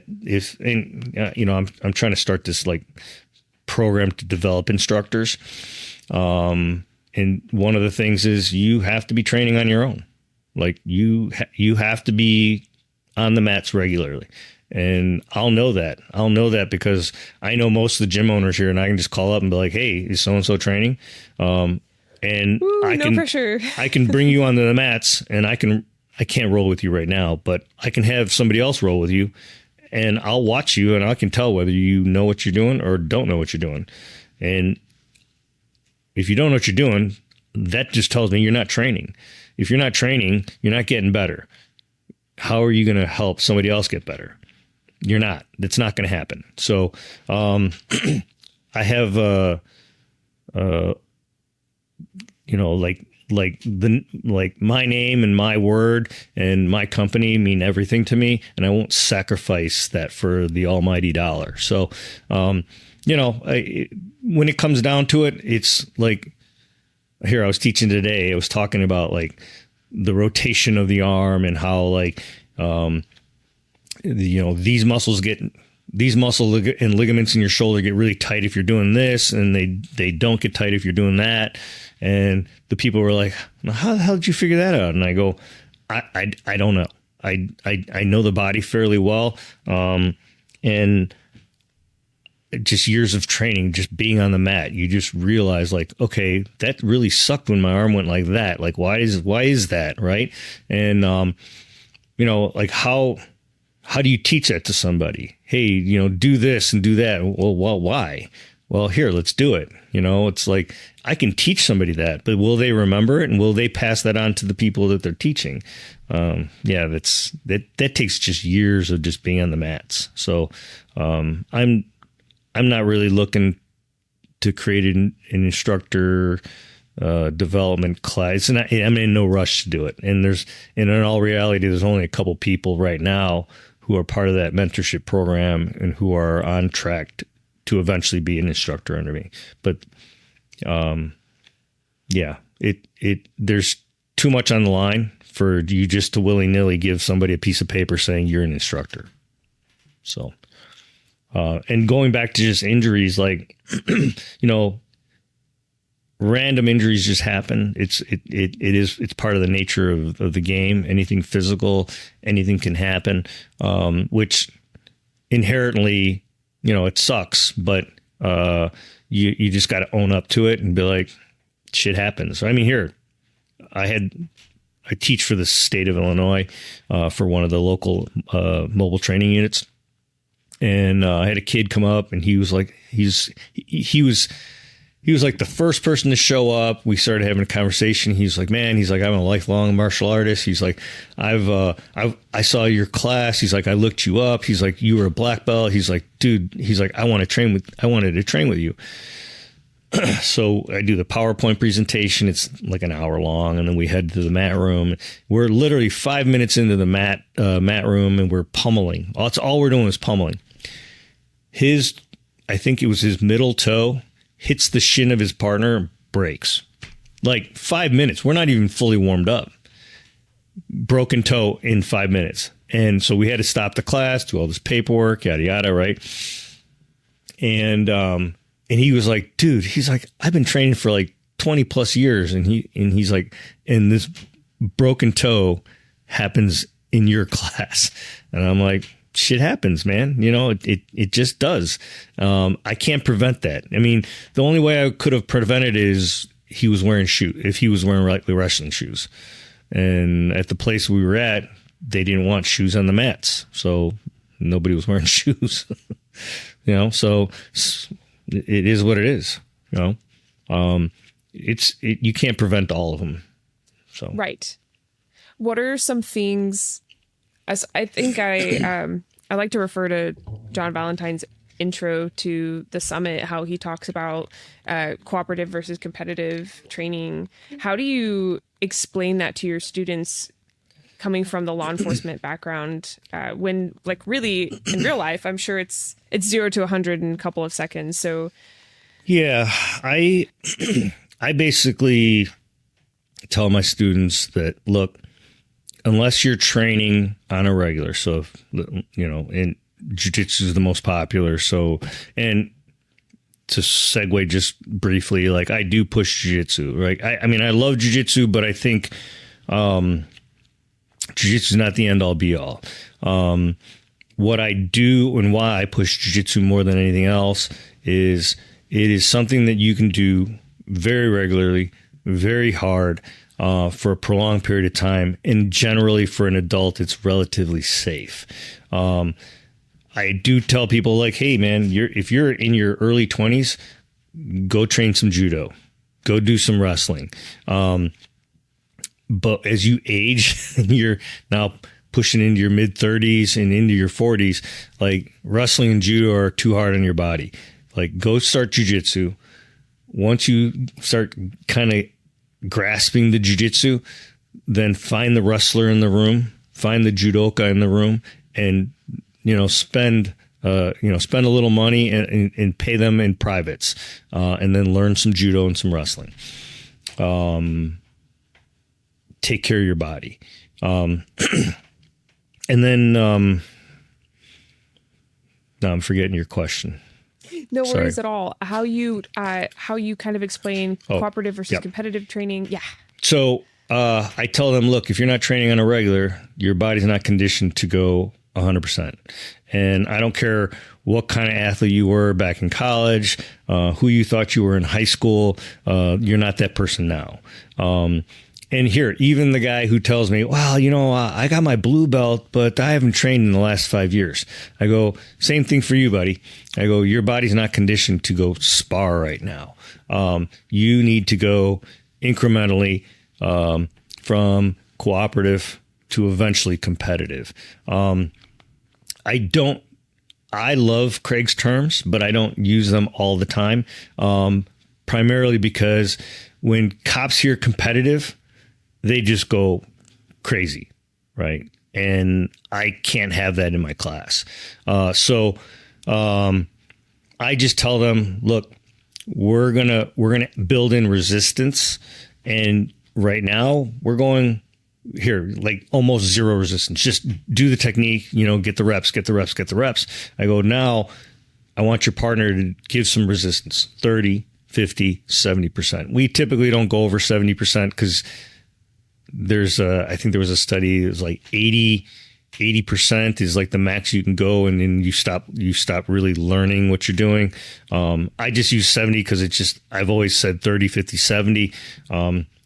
trying to start this like program to develop instructors. And one of the things is you have to be training on your own. Like you have to be on the mats regularly. And I'll know that because I know most of the gym owners here, and I can just call up and be like, hey, is so-and-so training? And no pressure. I can bring you onto the mats, and I can't roll with you right now, but I can have somebody else roll with you, and I'll watch you, and I can tell whether you know what you're doing or don't know what you're doing. And if you don't know what you're doing, that just tells me you're not training. If you're not training, you're not getting better. How are you going to help somebody else get better? You're not. That's not going to happen. So I have like my name and my word and my company mean everything to me, and I won't sacrifice that for the almighty dollar. So, when it comes down to it, it's like, here I was teaching today, I was talking about like the rotation of the arm and how like, these muscle and ligaments in your shoulder get really tight if you're doing this, and they don't get tight if you're doing that. And the people were like, how the hell did you figure that out? And I go, I don't know. I know the body fairly well. And just years of training, just being on the mat, you just realize like, okay, that really sucked when my arm went like that. Like, why is that? Right. And, like how do you teach that to somebody? Hey, do this and do that. Well, why? Well, here, let's do it. It's like, I can teach somebody that, but will they remember it, and will they pass that on to the people that they're teaching? That takes just years of just being on the mats. So, I'm not really looking to create an instructor development class. And I'm in no rush to do it. And in all reality, there's only a couple people right now who are part of that mentorship program and who are on track to eventually be an instructor under me. But there's too much on the line for you just to willy-nilly give somebody a piece of paper saying you're an instructor. So, and going back to just injuries, like, random injuries just happen. It's part of the nature of the game. Anything physical, anything can happen, which inherently, it sucks, but you just got to own up to it and be like, shit happens. I mean, here, I teach for the state of Illinois for one of the local mobile training units. And I had a kid come up, and he was like, he was like the first person to show up. We started having a conversation. He's like, man, I'm a lifelong martial artist. He's like, I saw your class. He's like, I looked you up. He's like, you were a black belt. He's like, dude, I wanted to train with you. So I do the PowerPoint presentation. It's like an hour long. And then we head to the mat room. We're literally 5 minutes into the mat room, and we're pummeling. That's all we're doing is pummeling. I think it was his middle toe hits the shin of his partner, breaks. Like 5 minutes. We're not even fully warmed up. Broken toe in 5 minutes. And so we had to stop the class, do all this paperwork, yada, yada, right? And he was like, dude, he's like, I've been training for like 20 plus years. And he's like, and this broken toe happens in your class. And I'm like, shit happens, man. It just does. I can't prevent that. I mean, the only way I could have prevented it is he was wearing shoes, if he was wearing wrestling shoes. And at the place we were at, they didn't want shoes on the mats. So nobody was wearing shoes, so it is what it is, you can't prevent all of them. So, right. What are some things, as I think I like to refer to John Valentine's intro to the summit, how he talks about cooperative versus competitive training. How do you explain that to your students coming from the law enforcement background, when like really in real life, I'm sure it's 0 to 100 in a couple of seconds. So yeah, I basically tell my students that, look, unless you're training on a regular, so if, and jiu-jitsu is the most popular. So, and to segue just briefly, like I do push jiu-jitsu, right? I mean, I love jiu-jitsu, but I think jiu-jitsu is not the end all be all. What I do and why I push jiu-jitsu more than anything else is it is something that you can do very regularly, very hard, for a prolonged period of time. And generally for an adult, it's relatively safe. I do tell people like, hey man, if you're in your early 20s, go train some judo, go do some wrestling. But as you age and you're now pushing into your mid 30s and into your 40s, like wrestling and judo are too hard on your body. Like go start jiu-jitsu. Once you start kind of grasping the jiu-jitsu, then find the wrestler in the room, find the judoka in the room, and spend a little money and pay them in privates, and then learn some judo and some wrestling. Take care of your body. And then, now I'm forgetting your question. No worries at all. How you kind of explain cooperative versus competitive training. Yeah. So, I tell them, look, if you're not training on a regular, your body's not conditioned to go 100%. And I don't care what kind of athlete you were back in college, who you thought you were in high school. You're not that person now. And here, even the guy who tells me, well, I got my blue belt, but I haven't trained in the last 5 years. I go, same thing for you, buddy. I go, your body's not conditioned to go spar right now. You need to go incrementally from cooperative to eventually competitive. I love Craig's terms, but I don't use them all the time, primarily because when cops hear competitive, they just go crazy, right? And I can't have that in my class. So I just tell them, look, we're gonna build in resistance, and right now we're going here like almost zero resistance. Just do the technique, get the reps. I go, now I want your partner to give some resistance, 30, 50, 70%. We typically don't go over 70% because I think there was a study, it was like 80% is like the max you can go, and then you stop really learning what you're doing. I just use 70 because I've always said 30, 50, 70.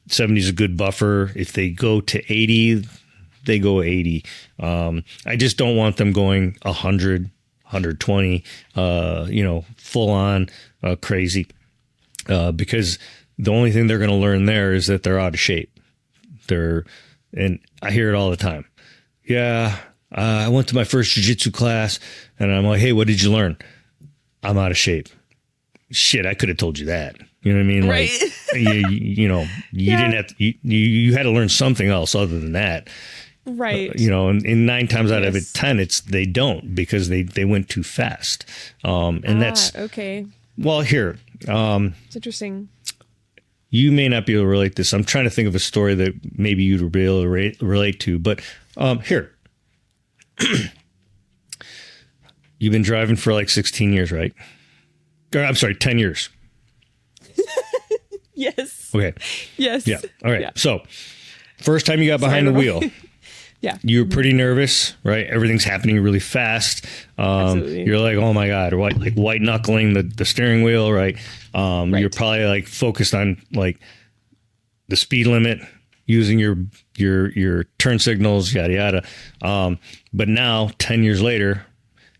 70 is a good buffer. If they go to 80, they go 80. I just don't want them going 100, 120, full on crazy, because the only thing they're going to learn there is that they're out of shape. And I hear it all the time. Yeah, I went to my first jiu-jitsu class, and I'm like, hey, what did you learn? I'm out of shape. Shit, I could have told you that. You know what I mean? Right. Like, you didn't have to, you had to learn something else other than that. Right. And 9 times out of 10, they don't, because they went too fast. And that's okay. Well, here. It's interesting. You may not be able to relate this. I'm trying to think of a story that maybe you'd be able to relate to, but here. You've been driving for like 16 years, right? Or, I'm sorry, 10 years. Yes. Okay. Yes. Yeah. All right. Yeah. So first time you got behind the wheel, yeah, you were pretty nervous, right? Everything's happening really fast. You're like, oh my God, like white knuckling the steering wheel, right? Right? You're probably like focused on like the speed limit, using your turn signals, yada, yada. But now 10 years later,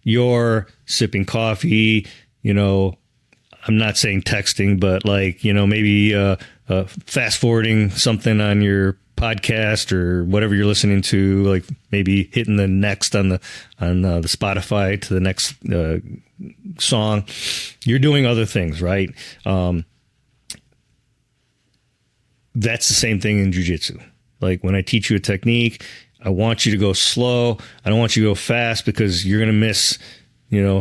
you're sipping coffee, I'm not saying texting, but like, maybe fast forwarding something on your podcast or whatever you're listening to, like maybe hitting the next on the Spotify to the next song. You're doing other things, right? That's the same thing in jiu-jitsu. Like when I teach you a technique, I want you to go slow. I don't want you to go fast, because you're going to miss,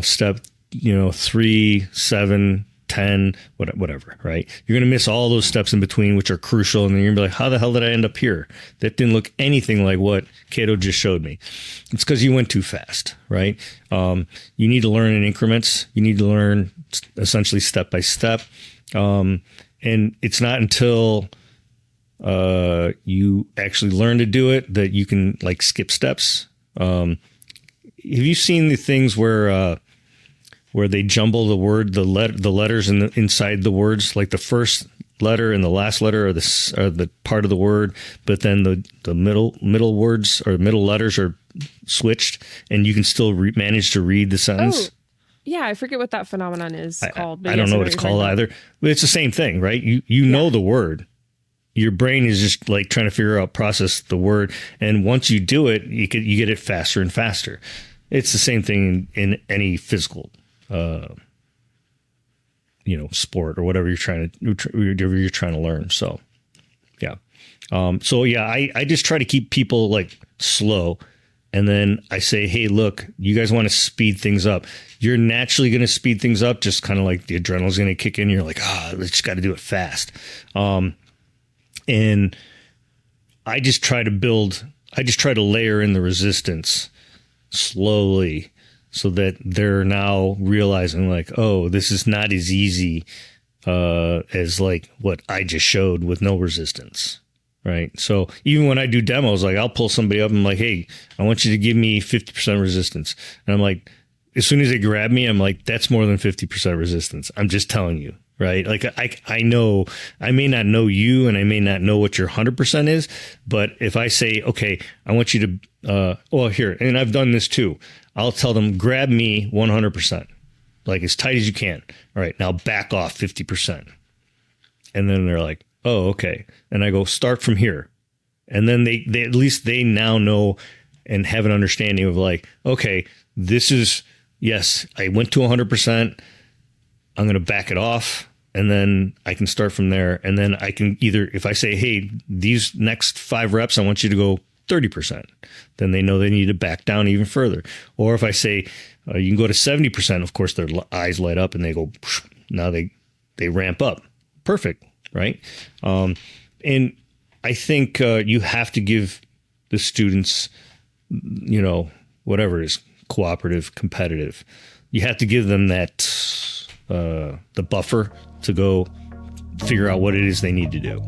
step, 3, 7, 10, whatever, right? You're going to miss all those steps in between, which are crucial. And then you're going to be like, how the hell did I end up here? That didn't look anything like what Kato just showed me. It's because you went too fast, right? You need to learn in increments. You need to learn essentially step by step. And it's not until you actually learn to do it that you can like skip steps. Have you seen the things where they jumble the letters inside the words, like the first letter and the last letter are the part of the word, but then the middle words or middle letters are switched, and you can still manage to read the sentence? Oh, yeah, I forget what that phenomenon is called. But I don't know what it's called either, but it's the same thing, right? You know the word. Your brain is just like trying to process the word, and once you do it, you get it faster and faster. It's the same thing in any physical sport or whatever you're trying to learn. So, yeah. I just try to keep people like slow. And then I say, hey, look, you guys want to speed things up. You're naturally going to speed things up. Just kind of like the adrenaline's going to kick in. You're like, let's just got to do it fast. And I just try to layer in the resistance slowly, so that they're now realizing like, oh, this is not as easy as like what I just showed with no resistance, right? So even when I do demos, like I'll pull somebody up and I'm like, hey, I want you to give me 50% resistance. And I'm like, as soon as they grab me, I'm like, that's more than 50% resistance. I'm just telling you, right? Like I know, I may not know you and I may not know what your 100% is, but if I say, okay, I want you to, here, and I've done this too. I'll tell them, grab me 100%, like as tight as you can. All right, now back off 50%. And then they're like, oh, okay. And I go, start from here. And then they at least they now know and have an understanding of like, okay, this is, yes, I went to 100%. I'm going to back it off. and then I can start from there. And then I can either, if I say, hey, these next 5 reps, I want you to go 30%, then they know they need to back down even further. Or if I say, you can go to 70%, of course, their eyes light up and they go, now they ramp up. Perfect. Right. And I think you have to give the students, whatever it is, cooperative, competitive, you have to give them that, the buffer to go figure out what it is they need to do.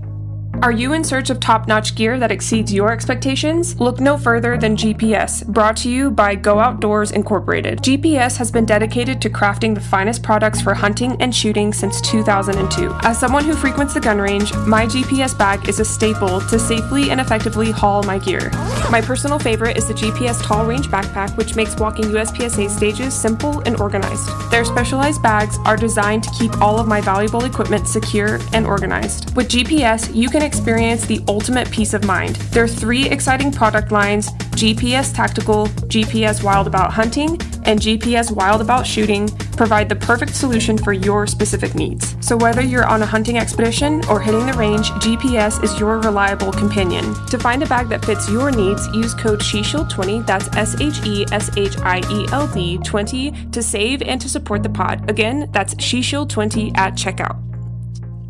Are you in search of top-notch gear that exceeds your expectations? Look no further than GPS, brought to you by Go Outdoors Incorporated. GPS has been dedicated to crafting the finest products for hunting and shooting since 2002. As someone who frequents the gun range, my GPS bag is a staple to safely and effectively haul my gear. My personal favorite is the GPS Tall Range Backpack, which makes walking USPSA stages simple and organized. Their specialized bags are designed to keep all of my valuable equipment secure and organized. With GPS, you can experience the ultimate peace of mind. There are 3 exciting product lines: GPS Tactical, GPS Wild About Hunting, and GPS Wild About Shooting provide the perfect solution for your specific needs. So whether you're on a hunting expedition or hitting the range, GPS is your reliable companion. To find a bag that fits your needs, use code SHESHIELD20, that's SHESHIELD 20 to save and to support the pod. Again, that's SHESHIELD20 at checkout.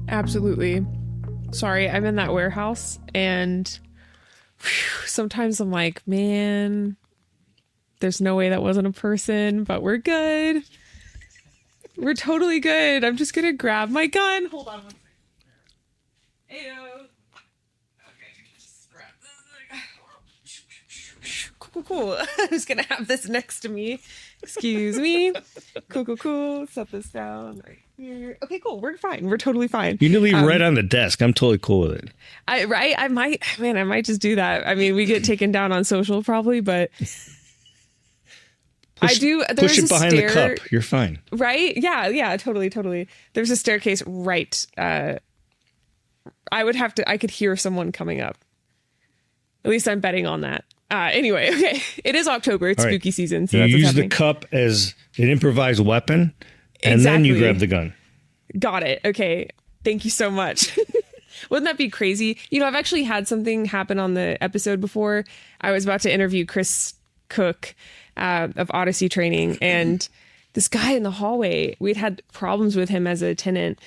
Absolutely. Sorry, I'm in that warehouse and sometimes I'm like, man, there's no way that wasn't a person, but we're good. We're totally good. I'm just going to grab my gun. Hold on one second. Ayo. Okay, just grab this. Cool. I'm just going to have this next to me. Excuse me. Cool. Set this down right here. Okay, cool. We're fine. We're totally fine. You need to leave right on the desk. I'm totally cool with it. I might just do that. I mean, we get taken down on social probably, but push it behind the cup. You're fine. Right? Yeah, totally. There's a staircase right. I could hear someone coming up. At least I'm betting on that. Anyway, okay. It is October. It's spooky season. So you that's use the cup as an improvised weapon, and then you grab the gun. Got it. Okay. Thank you so much. Wouldn't that be crazy? I've actually had something happen on the episode before. I was about to interview Chris Cook of Odyssey Training, and this guy in the hallway, we'd had problems with him as a tenant.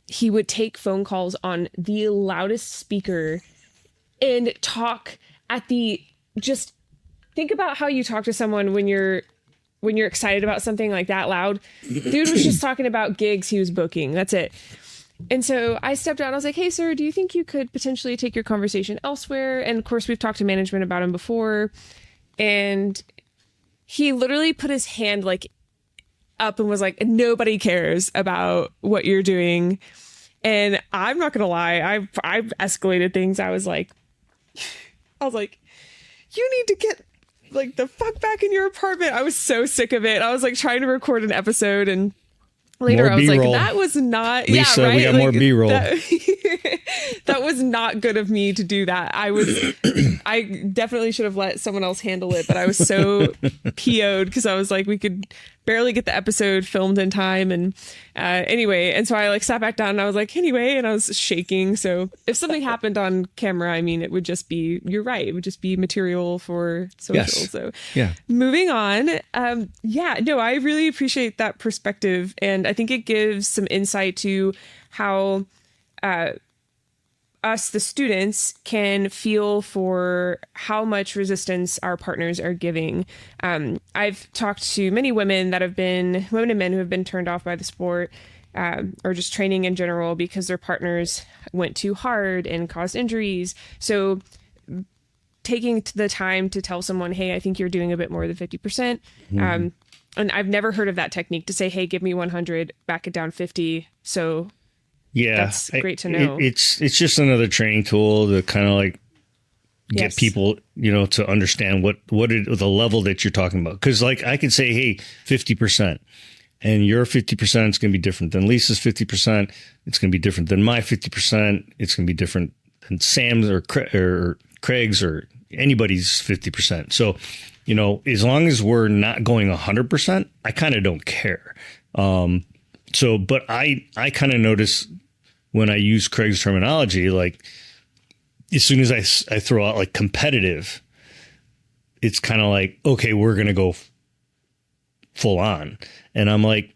He would take phone calls on the loudest speaker and talk at just think about how you talk to someone when you're excited about something like that loud. Dude was just talking about gigs he was booking. That's it. And so I stepped out and I was like, hey, sir, do you think you could potentially take your conversation elsewhere? And of course, we've talked to management about him before. And he literally put his hand up and was like, nobody cares about what you're doing. And I'm not going to lie. I've escalated things. I was like, you need to get the fuck back in your apartment. I was so sick of it. I was trying to record an episode, and later I was B-roll. that was not, Lisa, yeah, right. We got more B-roll. That was not good of me to do that. I definitely should have let someone else handle it, but I was so PO'd because I was like, we could barely get the episode filmed in time. And anyway, and so I sat back down and I was like, anyway, and I was shaking. So if something happened on camera, I mean, it would just be, you're right. It would just be material for social. Yes. So yeah. Moving on. I really appreciate that perspective. And I think it gives some insight to how us, the students, can feel for how much resistance our partners are giving. I've talked to many women and men who have been turned off by the sport or just training in general because their partners went too hard and caused injuries. So taking the time to tell someone, hey, I think you're doing a bit more than 50%. And I've never heard of that technique to say, hey, give me 100, back it down 50. So yeah, that's great to know. It's just another training tool to kind of get people, to understand the level that you're talking about. Because I could say, hey, 50%, and your 50% is going to be different than Lisa's 50%. It's going to be different than my 50%. It's going to be different than Sam's or Craig's or anybody's 50%. So, as long as we're not going 100%, I kind of don't care. So, but I kind of notice when I use Craig's terminology, like as soon as I throw out like competitive, it's kind of like, okay, we're going to go full on. And I'm like,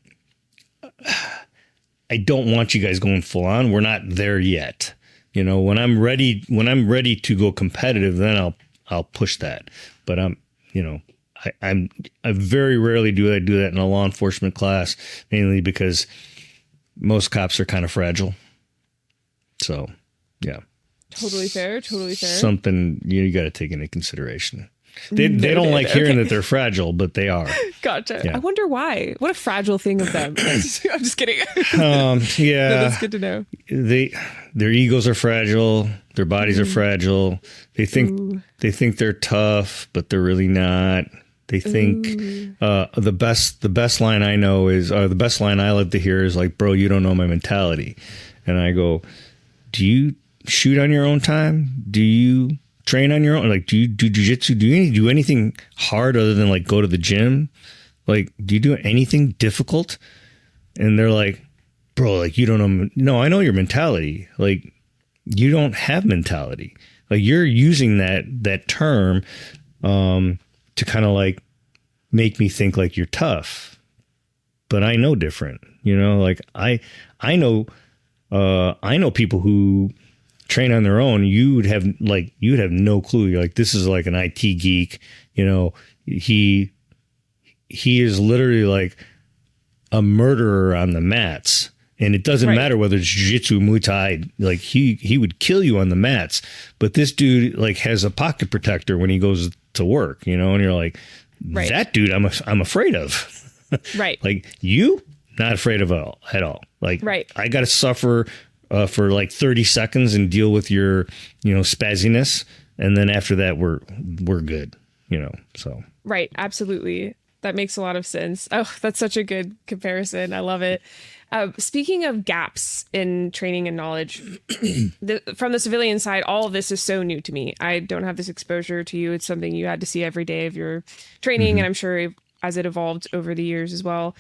I don't want you guys going full on. We're not there yet. You know, when I'm ready to go competitive, then I'll push that. But I very rarely do I do that in a law enforcement class, mainly because most cops are kind of fragile. So, yeah. Totally fair. Something you got to take into consideration. They don't like hearing that they're fragile, but they are. Gotcha. Yeah. I wonder why. What a fragile thing of them. I'm just kidding. Yeah. No, that's good to know. Their egos are fragile. Their bodies are fragile. They think they're tough, but they're really not. They think the best line I know is the best line I love to hear is like, bro, you don't know my mentality. And I go, do you shoot on your own time? Do you train on your own? Like, do you do jujitsu? Do you do anything hard other than like go to the gym? Like, do you do anything difficult? And they're like, bro, like you don't know. No, I know your mentality. Like, you don't have mentality. Like, you're using that term to kind of like make me think like you're tough, but I know different. You know, like I know people who train on their own. You'd have no clue. You're like, this is like an IT geek. You know, he is literally like a murderer on the mats. And it doesn't matter whether it's jiu-jitsu, Muay Thai, like he would kill you on the mats. But this dude like has a pocket protector when he goes to work, you know, and you're like, that dude I'm afraid of. Right. Like, you not afraid of at all. Like, I got to suffer for like 30 seconds and deal with your, spazziness. And then after that, we're good, so. Right. Absolutely. That makes a lot of sense. Oh, that's such a good comparison. I love it. Speaking of gaps in training and knowledge, from the civilian side, all of this is so new to me. I don't have this exposure to you. It's something you had to see every day of your training. And I'm sure as it evolved over the years as well.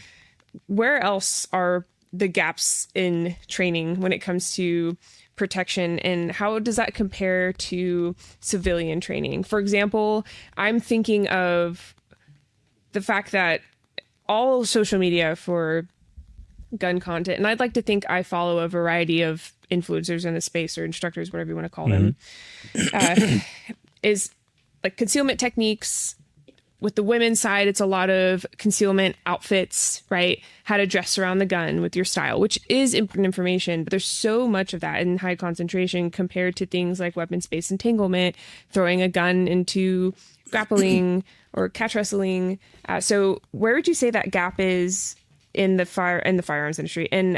Where else are the gaps in training when it comes to protection, and how does that compare to civilian training? For example, I'm thinking of the fact that all social media for gun content, and I'd like to think I follow a variety of influencers in the space, or instructors, whatever you want to call them, is like concealment techniques. With the women's side, it's a lot of concealment outfits, right? How to dress around the gun with your style, which is important information, but there's so much of that in high concentration compared to things like weapons-based entanglement, throwing a gun into grappling or catch wrestling. So where would you say that gap is in the firearms industry, in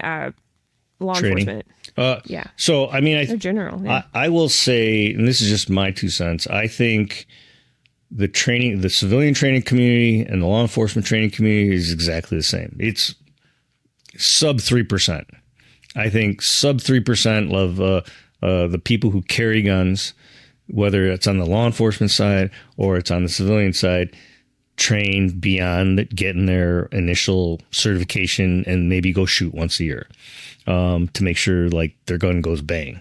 law enforcement? Yeah. So, I mean, in general, I will say, and this is just my 2 cents, I think the civilian training community and the law enforcement training community is exactly the same. It's sub 3%. I think sub 3% of the people who carry guns, whether it's on the law enforcement side or it's on the civilian side, train beyond getting their initial certification and maybe go shoot once a year to make sure like their gun goes bang.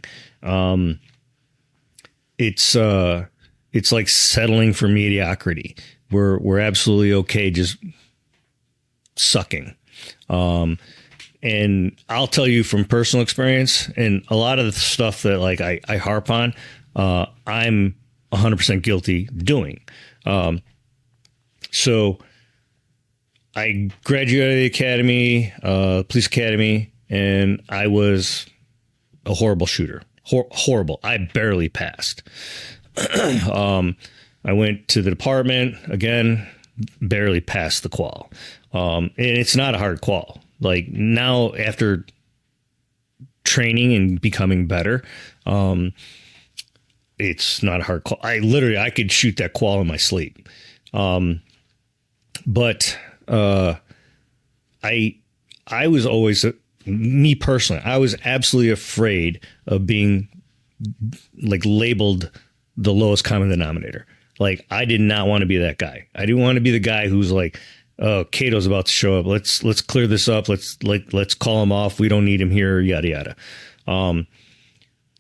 It's like settling for mediocrity. We're absolutely okay just sucking. And I'll tell you from personal experience, and a lot of the stuff that like I harp on, I'm 100% guilty doing. So I graduated out of the academy, police academy, and I was a horrible shooter. Horrible. I barely passed. I went to the department again, barely passed the qual. And it's not a hard qual. Like now after training and becoming better, it's not a hard qual. I could shoot that qual in my sleep. But I was always, me personally, I was absolutely afraid of being like labeled the lowest common denominator. Like, I did not want to be that guy. I didn't want to be the guy who's like, oh, Kato's about to show up. Let's clear this up. Let's call him off. We don't need him here. Yada yada.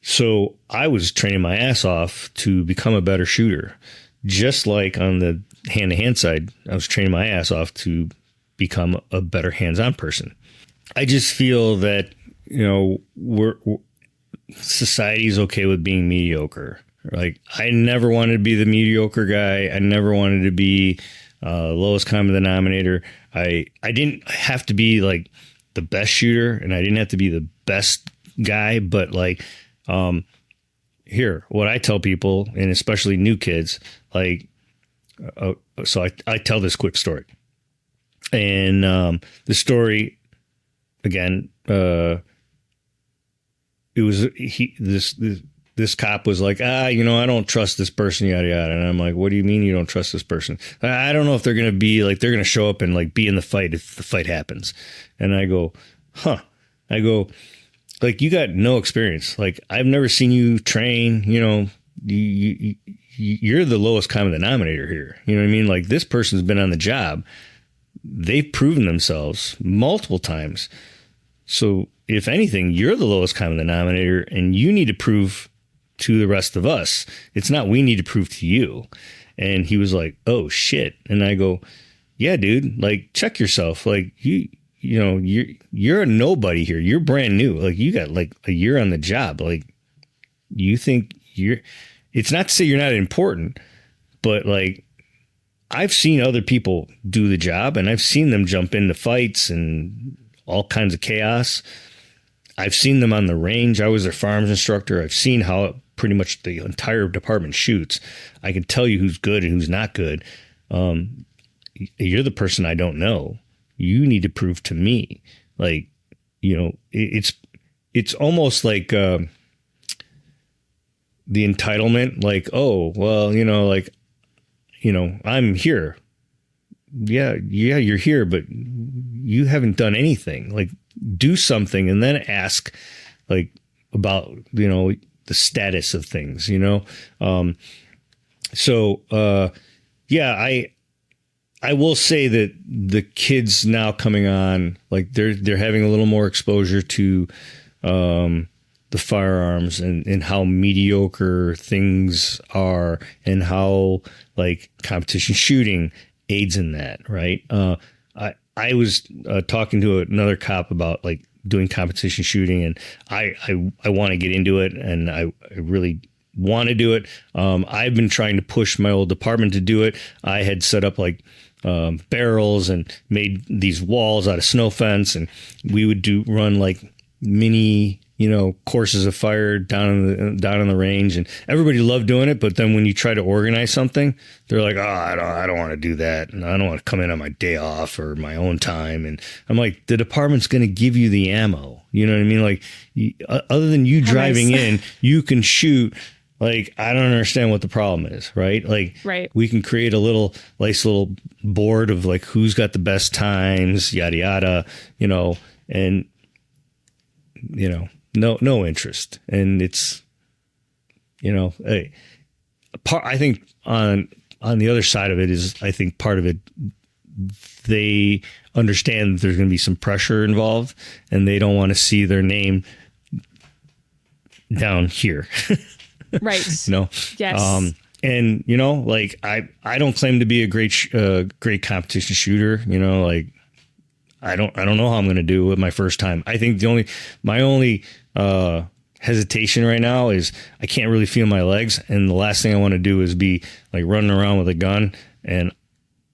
So I was training my ass off to become a better shooter, just like on the hand-to-hand side. I was training my ass off to become a better hands-on person. I just feel that, you know, society's okay with being mediocre. Like, I never wanted to be the mediocre guy. I never wanted to be lowest common denominator. I didn't have to be like the best shooter, and I didn't have to be the best guy, but like, here, what I tell people, and especially new kids, like, so I tell this quick story, and the story, again, it was this cop was like, you know, I don't trust this person, yada yada, and I'm like, what do you mean you don't trust this person? I don't know if they're gonna be like, they're gonna show up and like be in the fight if the fight happens. And I go, like, you got no experience. Like, I've never seen you train. You know, you're the lowest common denominator here. You know what I mean? Like, this person's been on the job. They've proven themselves multiple times. So if anything, you're the lowest common denominator, and you need to prove to the rest of us. It's not we need to prove to you. And he was like, oh shit. And I go, yeah, dude, like, check yourself. Like, you know, you're a nobody here. You're brand new. Like, you got like a year on the job. Like, you think it's not to say you're not important, but like, I've seen other people do the job, and I've seen them jump into fights and all kinds of chaos. I've seen them on the range. I was their firearms instructor. I've seen how pretty much the entire department shoots. I can tell you who's good and who's not good. You're the person I don't know. You need to prove to me, like, you know, it's almost like the entitlement, like, oh, well, you know, like, you know, I'm here. Yeah, you're here, but you haven't done anything. Like, do something and then ask, like, about, you know, the status of things, you know? Yeah, I will say that the kids now coming on, like, they're having a little more exposure to the firearms and how mediocre things are, and how, like, competition shooting aids in that, right? I was talking to another cop about, like, doing competition shooting, and I want to get into it, and I really want to do it. I've been trying to push my old department to do it. I had set up, like, barrels and made these walls out of snow fence, and we would run like mini, you know, courses of fire down in the range, and everybody loved doing it. But then when you try to organize something, they're like, oh, I don't want to do that, and I don't want to come in on my day off or my own time. And I'm like, the department's going to give you the ammo. You know what I mean? Like, other than you driving in, you can shoot. Like, I don't understand what the problem is, right? Like, right. We can create a nice little board of, like, who's got the best times, yada, yada, you know, and, you know, no interest. And it's, you know, I think on the other side of it is, I think part of it, they understand that there's going to be some pressure involved, and they don't want to see their name down here. Right. You know? Yes. And, you know, like, I don't claim to be a great competition shooter. You know, like, I don't know how I'm going to do it my first time. I think my only hesitation right now is I can't really feel my legs. And the last thing I want to do is be like running around with a gun and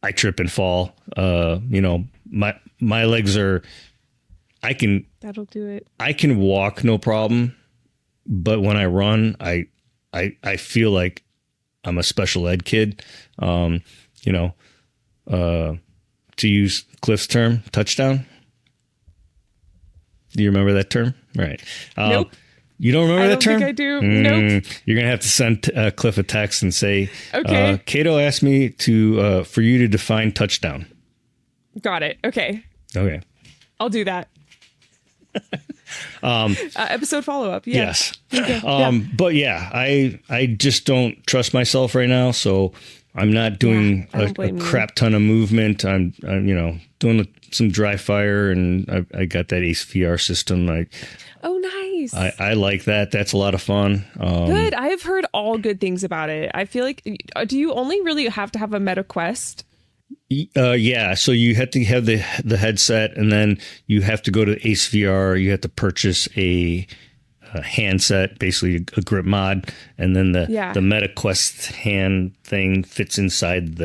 I trip and fall. You know, my legs are, that'll do it. I can walk, no problem. But when I run, I feel like I'm a special ed kid. You know, to use Cliff's term, touchdown. Do you remember that term? Right. Nope. You don't remember that term? I don't think I do. Nope. You're going to have to send Cliff a text and say, okay. Kato asked me for you to define touchdown. Got it. Okay. I'll do that. Episode follow-up. Yeah. Yes. But yeah, I just don't trust myself right now. So I'm not doing I don't a blame you. crap ton of movement. I'm doing some dry fire, and I got that Ace VR system. Oh, nice. I like that. That's a lot of fun. Good. I have heard all good things about it. I feel like, do you only really have to have a Meta Quest? Yeah. So you have to have the headset, and then you have to go to Ace VR. You have to purchase a handset, basically a grip mod, and then the Meta Quest hand thing fits inside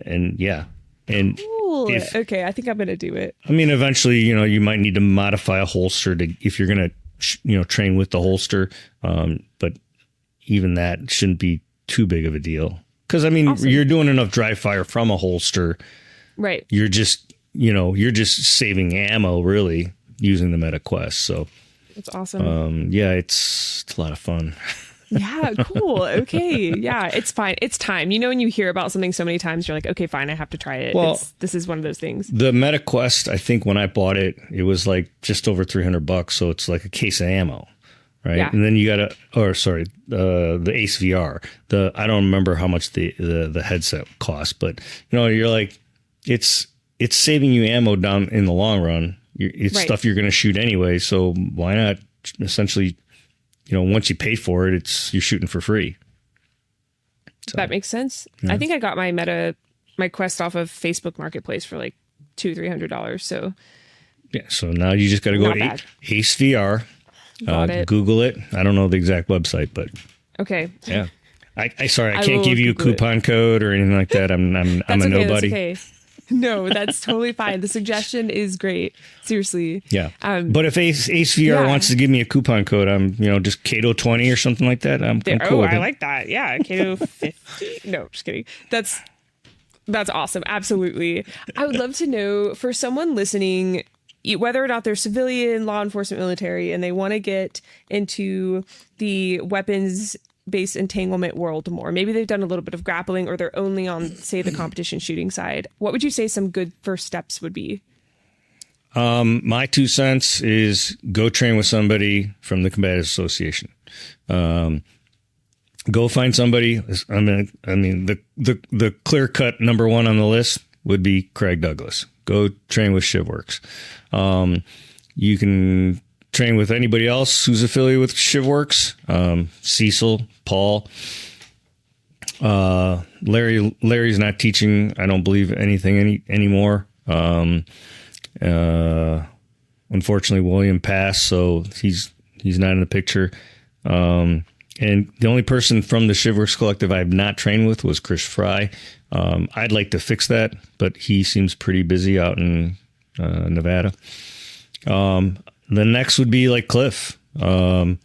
and cool. Okay, I think I'm gonna do it. I mean, eventually, you might need to modify a holster if you're gonna train with the holster, but even that shouldn't be too big of a deal, because I mean, awesome. You're doing enough dry fire from a holster, right? You're just saving ammo, really, using the Meta Quest. So it's awesome. Yeah, it's a lot of fun. Yeah, cool. Okay. Yeah, it's fine. It's time. When you hear about something so many times, you're like, okay, fine, I have to try it. Well, this is one of those things. The Meta Quest, I think when I bought it, it was like just over $300. So it's like a case of ammo, right? Yeah. And then you got the Ace VR. I don't remember how much the headset cost, but you're like, it's saving you ammo down in the long run. It's stuff you're going to shoot anyway. So why not essentially, once you pay for it, you're shooting for free. So, that makes sense. Yeah. I think I got my Quest off of Facebook Marketplace for like $200-$300. So yeah. So now you just got to go to Ace VR, Google it. I don't know the exact website, but okay. Yeah. I can't give you a coupon code or anything like that. I'm a nobody. That's okay. No, that's totally fine. The suggestion is great. Seriously. Yeah. But if Ace VR wants to give me a coupon code, I'm, just Kato 20 or something like that. I'm cool with it. I like that. Yeah. Kato 50. No, just kidding. That's awesome. Absolutely. I would love to know, for someone listening, whether or not they're civilian, law enforcement, military, and they want to get into the weapons-based entanglement world more. Maybe they've done a little bit of grappling, or they're only on, say, the competition shooting side. What would you say some good first steps would be? My 2 cents is go train with somebody from the Combatives Association. Go find somebody. I mean, the clear cut number one on the list would be Craig Douglas. Go train with ShivWorks. You can train with anybody else who's affiliated with ShivWorks. Cecil, Paul, Larry's not teaching, I don't believe, anything anymore. Unfortunately, William passed, so he's not in the picture. And the only person from the ShivWorks Collective I've not trained with was Chris Fry. I'd like to fix that, but he seems pretty busy out in Nevada. The next would be like Cliff, Ben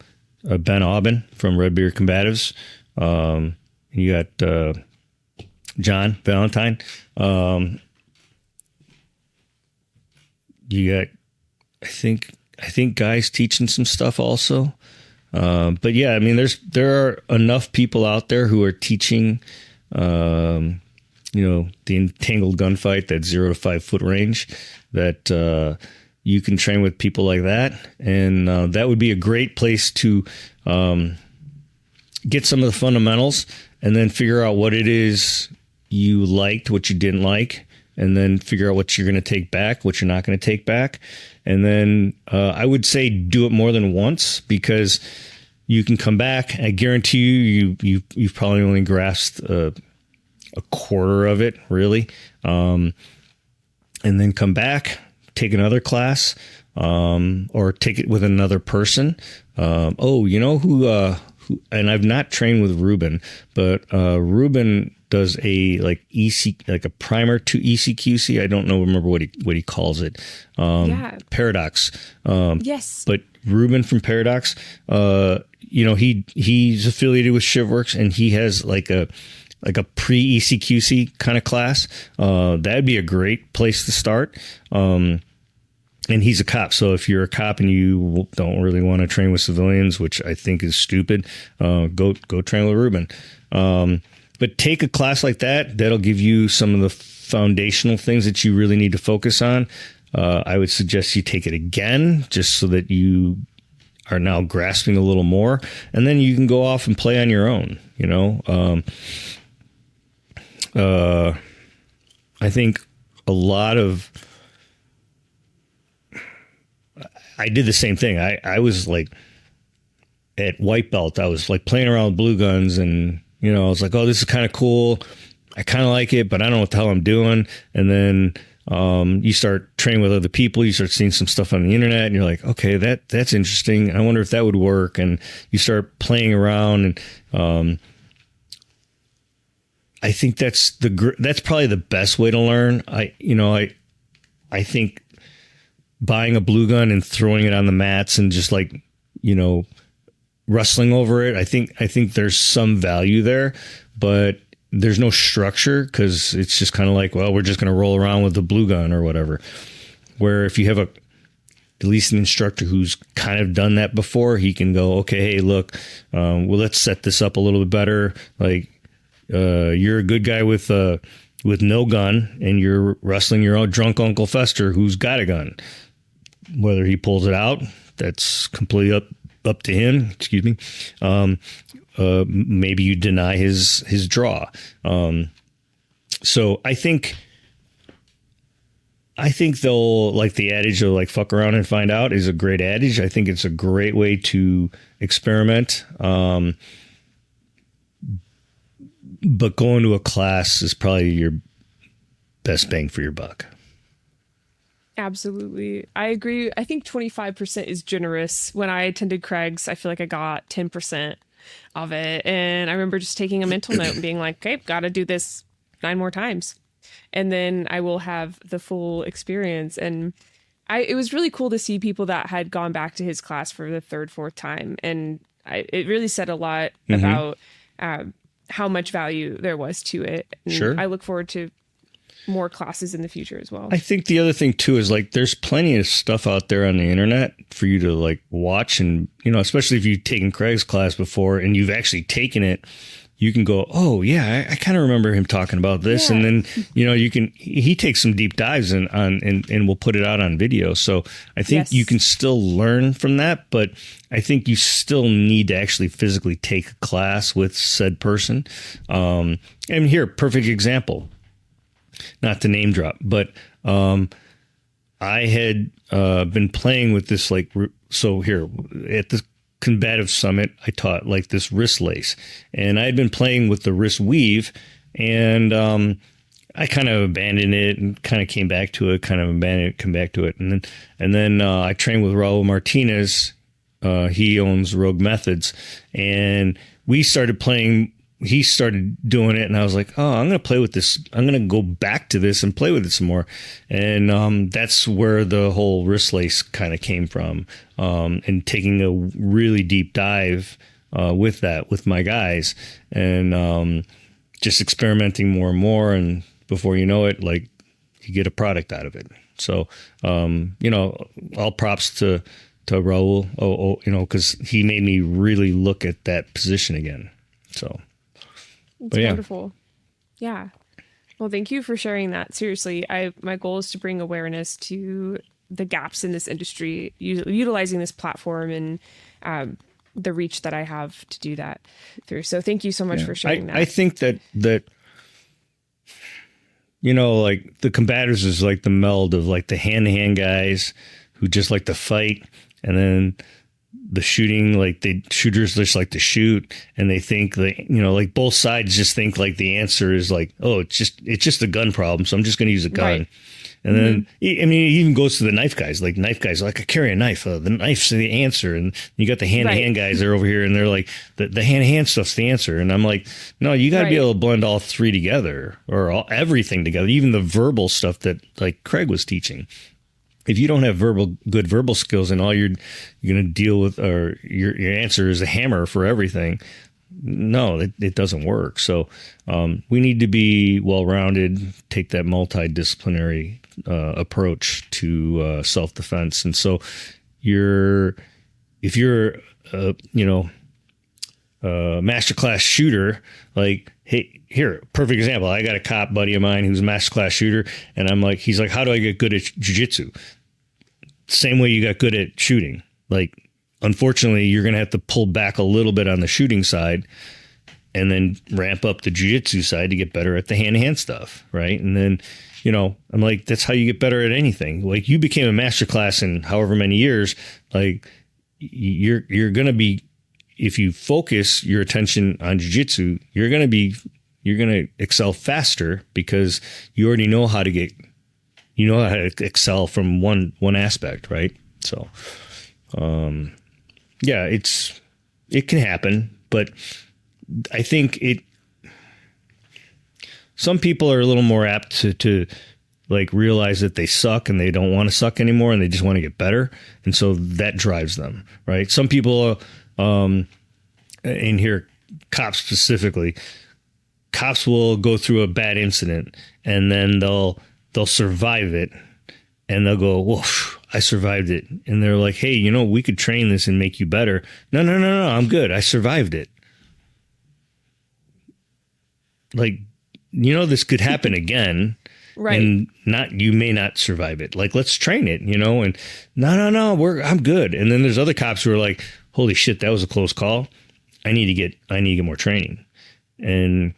Aubin from Red Beard Combatives. You got John Valentine. You got, I think guys teaching some stuff also. But yeah, I mean, there are enough people out there who are teaching, the entangled gunfight, that 0 to 5 foot range, that you can train with people like that. And that would be a great place to get some of the fundamentals and then figure out what it is you liked, what you didn't like, and then figure out what you're going to take back, what you're not going to take back. And then I would say do it more than once, because you can come back. I guarantee you've probably only grasped a quarter of it, really. And then come back, take another class, or take it with another person. Who and I've not trained with Ruben, but Ruben does a a primer to ECQC. I don't remember what he calls it. Paradox. Yes. But Ruben from Paradox, he's affiliated with ShivWorks, and he has like a pre-ECQC kind of class. That'd be a great place to start. And he's a cop. So if you're a cop and you don't really want to train with civilians, which I think is stupid, go train with Ruben. But take a class like that. That'll give you some of the foundational things that you really need to focus on. I would suggest you take it again, just so that you are now grasping a little more. And then you can go off and play on your own, I think a lot of, I did the same thing. I was like at white belt, I was like playing around with blue guns, and, you know, I was like, oh, this is kind of cool. I kind of like it, but I don't know what the hell I'm doing. And then you start training with other people, you start seeing some stuff on the internet, and you're like, okay, that's interesting. I wonder if that would work. And you start playing around, and I think that's probably the best way to learn. I think buying a blue gun and throwing it on the mats and just like, you know, wrestling over it, I think there's some value there, but there's no structure, because it's just kind of like, well, we're just going to roll around with the blue gun or whatever. Where if you have at least an instructor who's kind of done that before, he can go, okay, hey, look, well, let's set this up a little bit better. Like, you're a good guy with no gun, and you're wrestling your own drunk Uncle Fester who's got a gun. Whether he pulls it out, that's completely up to him. Excuse me. Maybe you deny his draw. So I think they'll, like, the adage of like fuck around and find out is a great adage. I think it's a great way to experiment. But going to a class is probably your best bang for your buck. Absolutely. I agree. I think 25% is generous. When I attended Craig's, I feel like I got 10% of it. And I remember just taking a mental note and being like, okay, got to do this 9 more times. And then I will have the full experience. And it was really cool to see people that had gone back to his class for the 3rd, 4th time. And it really said a lot about how much value there was to it. And sure. I look forward to more classes in the future as well. I think the other thing too is, like, there's plenty of stuff out there on the internet for you to like watch, and, you know, especially if you've taken Craig's class before and you've actually taken it, you can go, oh yeah, I kind of remember him talking about this. Yeah. And then, you know, he takes some deep dives and we'll put it out on video. So I think you can still learn from that, but I think you still need to actually physically take a class with said person. And here, perfect example, not to name drop, but I had been playing with this, like, so here at the Combatives Summit, I taught like this wrist lace, and I had been playing with the wrist weave, and I kind of abandoned it and kind of came back to it, come back to it. And then I trained with Raul Martinez. He owns Rogue Methods, and we started playing. He started doing it, and I was like, oh, I'm going to play with this. I'm going to go back to this and play with it some more. And that's where the whole wrist lace kind of came from, and taking a really deep dive with my guys, and just experimenting more and more. And before you know it, like, you get a product out of it. So, you know, all props to Raul, you know, because he made me really look at that position again. So. It's wonderful. Yeah. Well, thank you for sharing that. Seriously, my goal is to bring awareness to the gaps in this industry, utilizing this platform and the reach that I have to do that through. So thank you so much for sharing that. I think that, you know, like, the combatives is like the meld of like the hand-to-hand guys who just like to fight, and then the shooting, like, the shooters just like to shoot, and they think that, you know, like, both sides just think like the answer is like, oh, it's just a gun problem, so I'm just going to use a gun. Right. And then, I mean, it even goes to the knife guys. Like, knife guys are like, I carry a knife. The knife's the answer. And you got the hand-to-hand guys that are over here, and they're like, the hand-to-hand stuff's the answer. And I'm like, no, you got to be able to blend all three together, or everything together, even the verbal stuff that, like, Craig was teaching. If you don't have good verbal skills, and all you're going to deal with, or your answer is a hammer for everything, no, it doesn't work. So we need to be well-rounded, take that multidisciplinary approach to self-defense. And so if you're masterclass shooter, like, hey, here, perfect example. I got a cop buddy of mine who's a masterclass shooter, and he's like, how do I get good at jiu-jitsu? Same way you got good at shooting. Like, unfortunately, you're going to have to pull back a little bit on the shooting side and then ramp up the jiu-jitsu side to get better at the hand-to-hand stuff, right? And then, I'm like, that's how you get better at anything. Like, you became a master class in however many years. Like, you're going to be, if you focus your attention on jiu-jitsu, you're going to excel faster because you already know how to excel from one aspect, right? So, yeah, it can happen, but I think some people are a little more apt to like realize that they suck and they don't want to suck anymore and they just want to get better. And so that drives them, right? Some people, in here, cops specifically, cops will go through a bad incident and then they'll survive it and they'll go, woof, I survived it. And they're like, hey, we could train this and make you better. No, I'm good. I survived it. Like, this could happen again. Right. And you may not survive it. Like, let's train it, and no, I'm good. And then there's other cops who are like, holy shit, that was a close call. I need to get more training. And,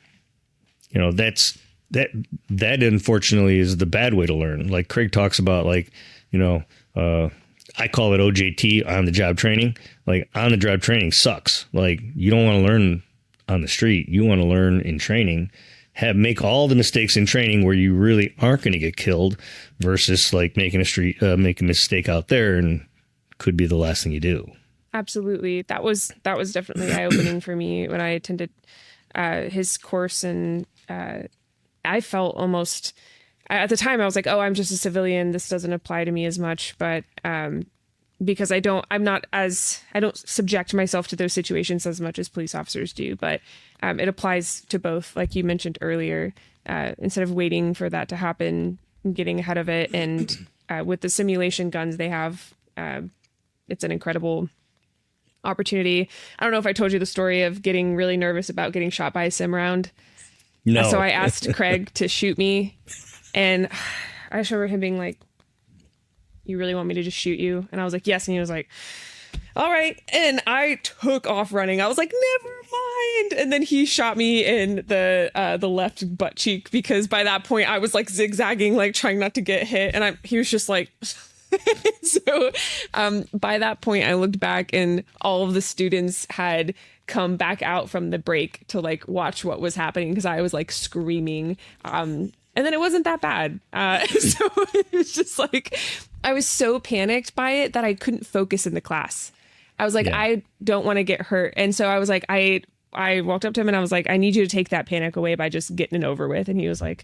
that unfortunately is the bad way to learn. Like Craig talks about, like, I call it OJT, on the job training. Like, on the job training sucks. Like, you don't want to learn on the street. You want to learn in training, make all the mistakes in training where you really aren't going to get killed versus like make a mistake out there and could be the last thing you do. Absolutely. That was definitely eye-opening for me when I attended his course, and I felt almost, at the time I was like, oh, I'm just a civilian. This doesn't apply to me as much, but because I don't subject myself to those situations as much as police officers do, but it applies to both, like you mentioned earlier, instead of waiting for that to happen, getting ahead of it. And with the simulation guns they have, it's an incredible opportunity. I don't know if I told you the story of getting really nervous about getting shot by a sim round. No. So I asked Craig to shoot me, and I just remember him being like, you really want me to just shoot you? And I was like, yes. And he was like, all right. And I took off running. I was like, never mind. And then he shot me in the left butt cheek, because by that point I was like zigzagging, like trying not to get hit. And he was just like, so by that point I looked back and all of the students had come back out from the break to like watch what was happening, because I was like screaming. And then it wasn't that bad. So it was just like, I was so panicked by it that I couldn't focus in the class. I was like, yeah. I don't want to get hurt. And so I was like, I walked up to him and I was like, I need you to take that panic away by just getting it over with. And he was like,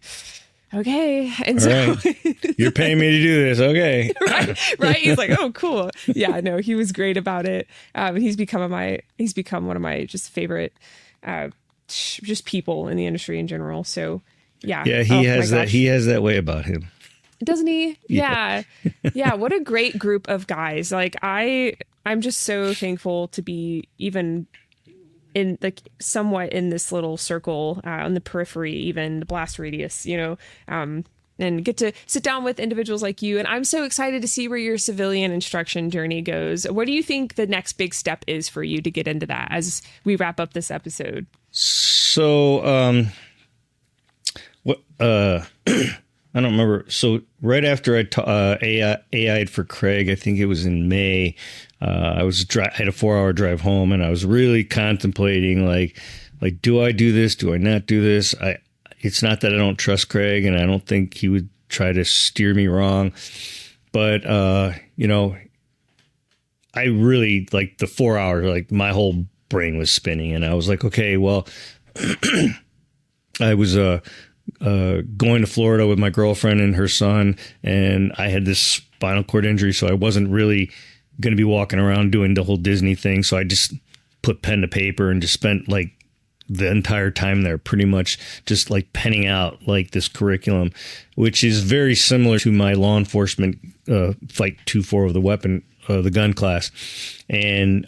okay. And so right. You're paying me to do this. Okay. Right. He's like, oh, cool. Yeah, no, he was great about it. He's become one of my just favorite, just people in the industry in general. So yeah. Yeah. He has that way about him. Doesn't he? Yeah. Yeah. What a great group of guys. Like I'm just so thankful to be even in like somewhat in this little circle on the periphery, even the blast radius, and get to sit down with individuals like you. And I'm so excited to see where your civilian instruction journey goes. What do you think the next big step is for you to get into that as we wrap up this episode? So, I don't remember. So right after I AI'd for Craig, I think it was in May, I had a 4-hour drive home, and I was really contemplating like, do I do this? Do I not do this? It's not that I don't trust Craig, and I don't think he would try to steer me wrong, but I really, like, the 4 hours, like, my whole brain was spinning, and I was like, okay, well, I was going to Florida with my girlfriend and her son, and I had this spinal cord injury, so I wasn't really going to be walking around doing the whole Disney thing. So I just put pen to paper and just spent like the entire time there pretty much just like penning out like this curriculum, which is very similar to my law enforcement Fight 2-4 of the weapon, the gun class. And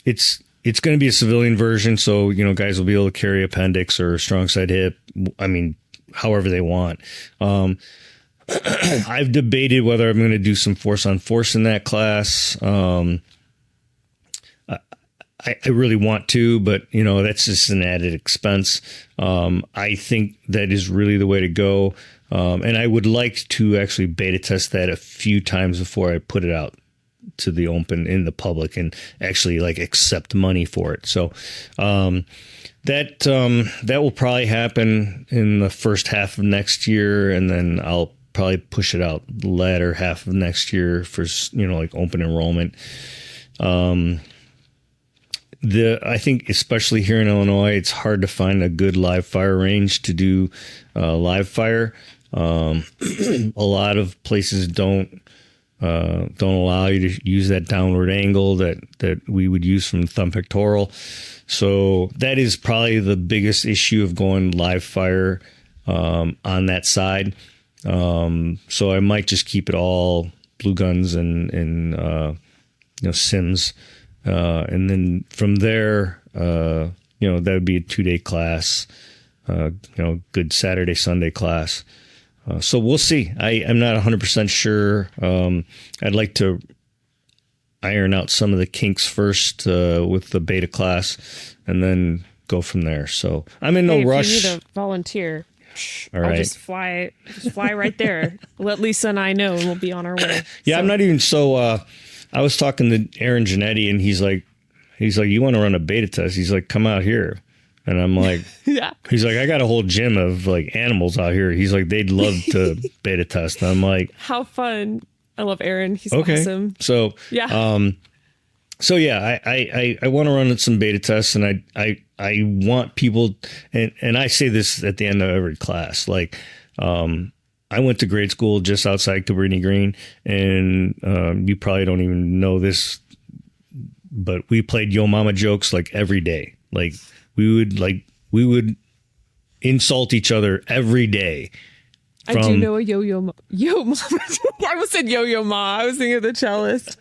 it's going to be a civilian version. So, guys will be able to carry appendix or a strong side hip. I mean, however they want. I've debated whether I'm going to do some force on force in that class. I really want to, but that's just an added expense. I think that is really the way to go. And I would like to actually beta test that a few times before I put it out to the open in the public and actually like accept money for it. So, that will probably happen in the first half of next year. And then I'll probably push it out the latter half of next year for, like open enrollment. I think especially here in Illinois, it's hard to find a good live fire range to do live fire. A lot of places don't allow you to use that downward angle that we would use from thumb pectoral. So that is probably the biggest issue of going live fire on that side. So I might just keep it all blue guns and sims. And then from there, that would be a 2-day class, good Saturday, Sunday class. So we'll see. I'm not 100% sure. I'd like to iron out some of the kinks first with the beta class and then go from there. So I'm in no rush. If you need a volunteer, all right. I'll just fly right there. Let Lisa and I know and we'll be on our way. Yeah, so. I'm not even so... I was talking to Aaron Giannetti, and he's like, you want to run a beta test? He's like, come out here. And I'm like, yeah. He's like, I got a whole gym of like animals out here. He's like, they'd love to beta test. And I'm like, how fun. I love Aaron. He's awesome. So, yeah. I want to run some beta tests, and I want people, and I say this at the end of every class, like, I went to grade school just outside Cabrini Green, and you probably don't even know this, but we played Yo Mama jokes like every day. Like we would insult each other every day. I do know a yo mama. I almost said yo ma. I was thinking of the cellist.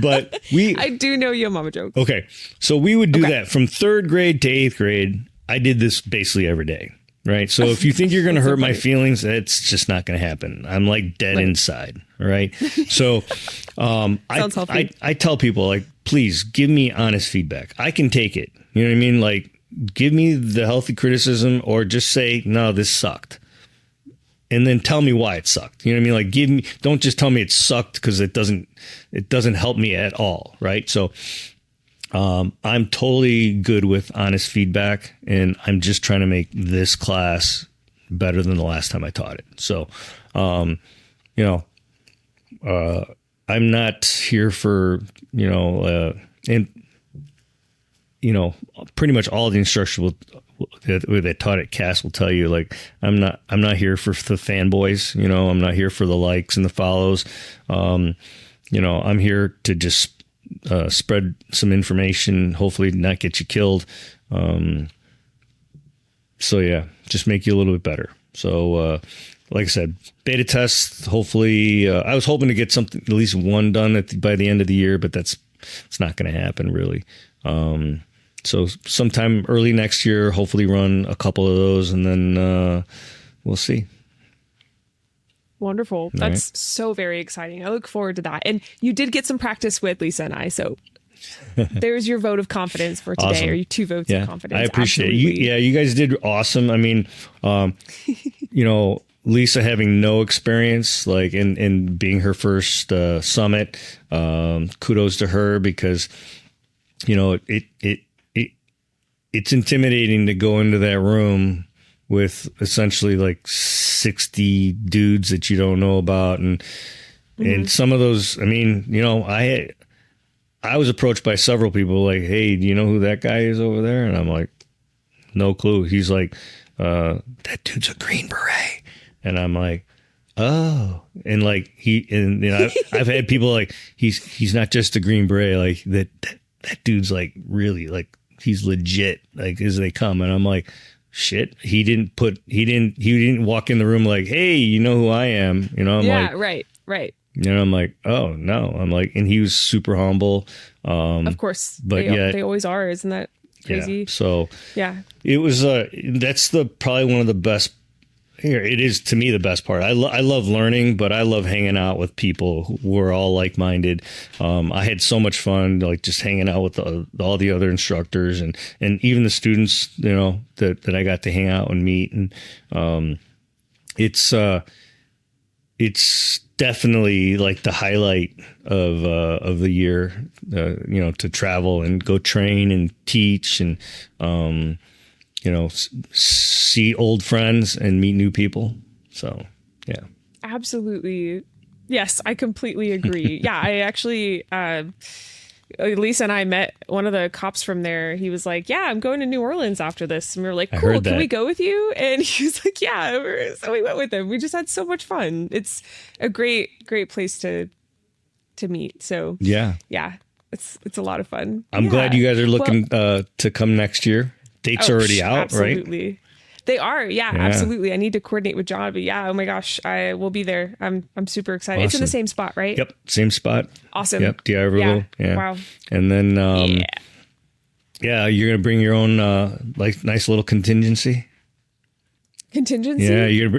But I do know yo mama jokes. Okay, so we would do that from 3rd grade to 8th grade. I did this basically every day. Right. So if you think you're going to hurt my feelings, that's just not going to happen. I'm like dead inside. Right. So I tell people, like, please give me honest feedback. I can take it. You know what I mean? Like, give me the healthy criticism, or just say, no, this sucked. And then tell me why it sucked. You know what I mean? Like, don't just tell me it sucked, because it doesn't help me at all. Right. So I'm totally good with honest feedback, and I'm just trying to make this class better than the last time I taught it. So, I'm not here for, and, pretty much all the instructors that taught at CAS will tell you, like, I'm not here for the fanboys, I'm not here for the likes and the follows. I'm here to just spread some information, hopefully not get you killed. So yeah, just make you a little bit better. So, like I said, beta tests, hopefully, I was hoping to get something, at least one done by the end of the year, but it's not going to happen really. So sometime early next year, hopefully run a couple of those, and then, we'll see. Wonderful. That's so very exciting. I look forward to that. And you did get some practice with Lisa and I. So there's your vote of confidence for today, awesome. Or your 2 votes of confidence. I appreciate it. You guys did awesome. I mean, Lisa having no experience, like in being her first summit, kudos to her, because, it's intimidating to go into that room with essentially like 60 dudes that you don't know about. And some of those, I mean, I was approached by several people like, hey, do you know who that guy is over there? And I'm like, no clue. He's like, that dude's a Green Beret. And I'm like, oh, and like I've had people like, he's not just a Green Beret, like that dude's like really like, he's legit, like as they come. And I'm like, shit, he didn't walk in the room like, hey, you know who I am? I'm like, right. I'm like, oh no. I'm like, and he was super humble. Of course, but they always are. Isn't that crazy? Yeah. So yeah, it was, that's probably one of the best it is to me the best part. I love learning, but I love hanging out with people who are all like-minded. I had so much fun, like just hanging out with all the other instructors and even the students, that I got to hang out and meet. And it's definitely like the highlight of the year, to travel and go train and teach and, see old friends and meet new people. So, yeah. Absolutely. Yes, I completely agree. Yeah, I actually, Lisa and I met one of the cops from there. He was like, yeah, I'm going to New Orleans after this. And we were like, cool, can we go with you? And he was like, yeah. So we went with him. We just had so much fun. It's a great place to meet. So yeah, it's a lot of fun. I'm glad you guys are looking to come next year. Dates are already out, absolutely. Right? They are. Yeah, absolutely. I need to coordinate with John, but yeah, oh my gosh, I will be there. I'm super excited. Awesome. It's in the same spot, right? Yep. Same spot. Awesome. Yep. D'Iberville. Yeah. Wow. And then, you're going to bring your own, nice little contingency. Contingency? Yeah, you're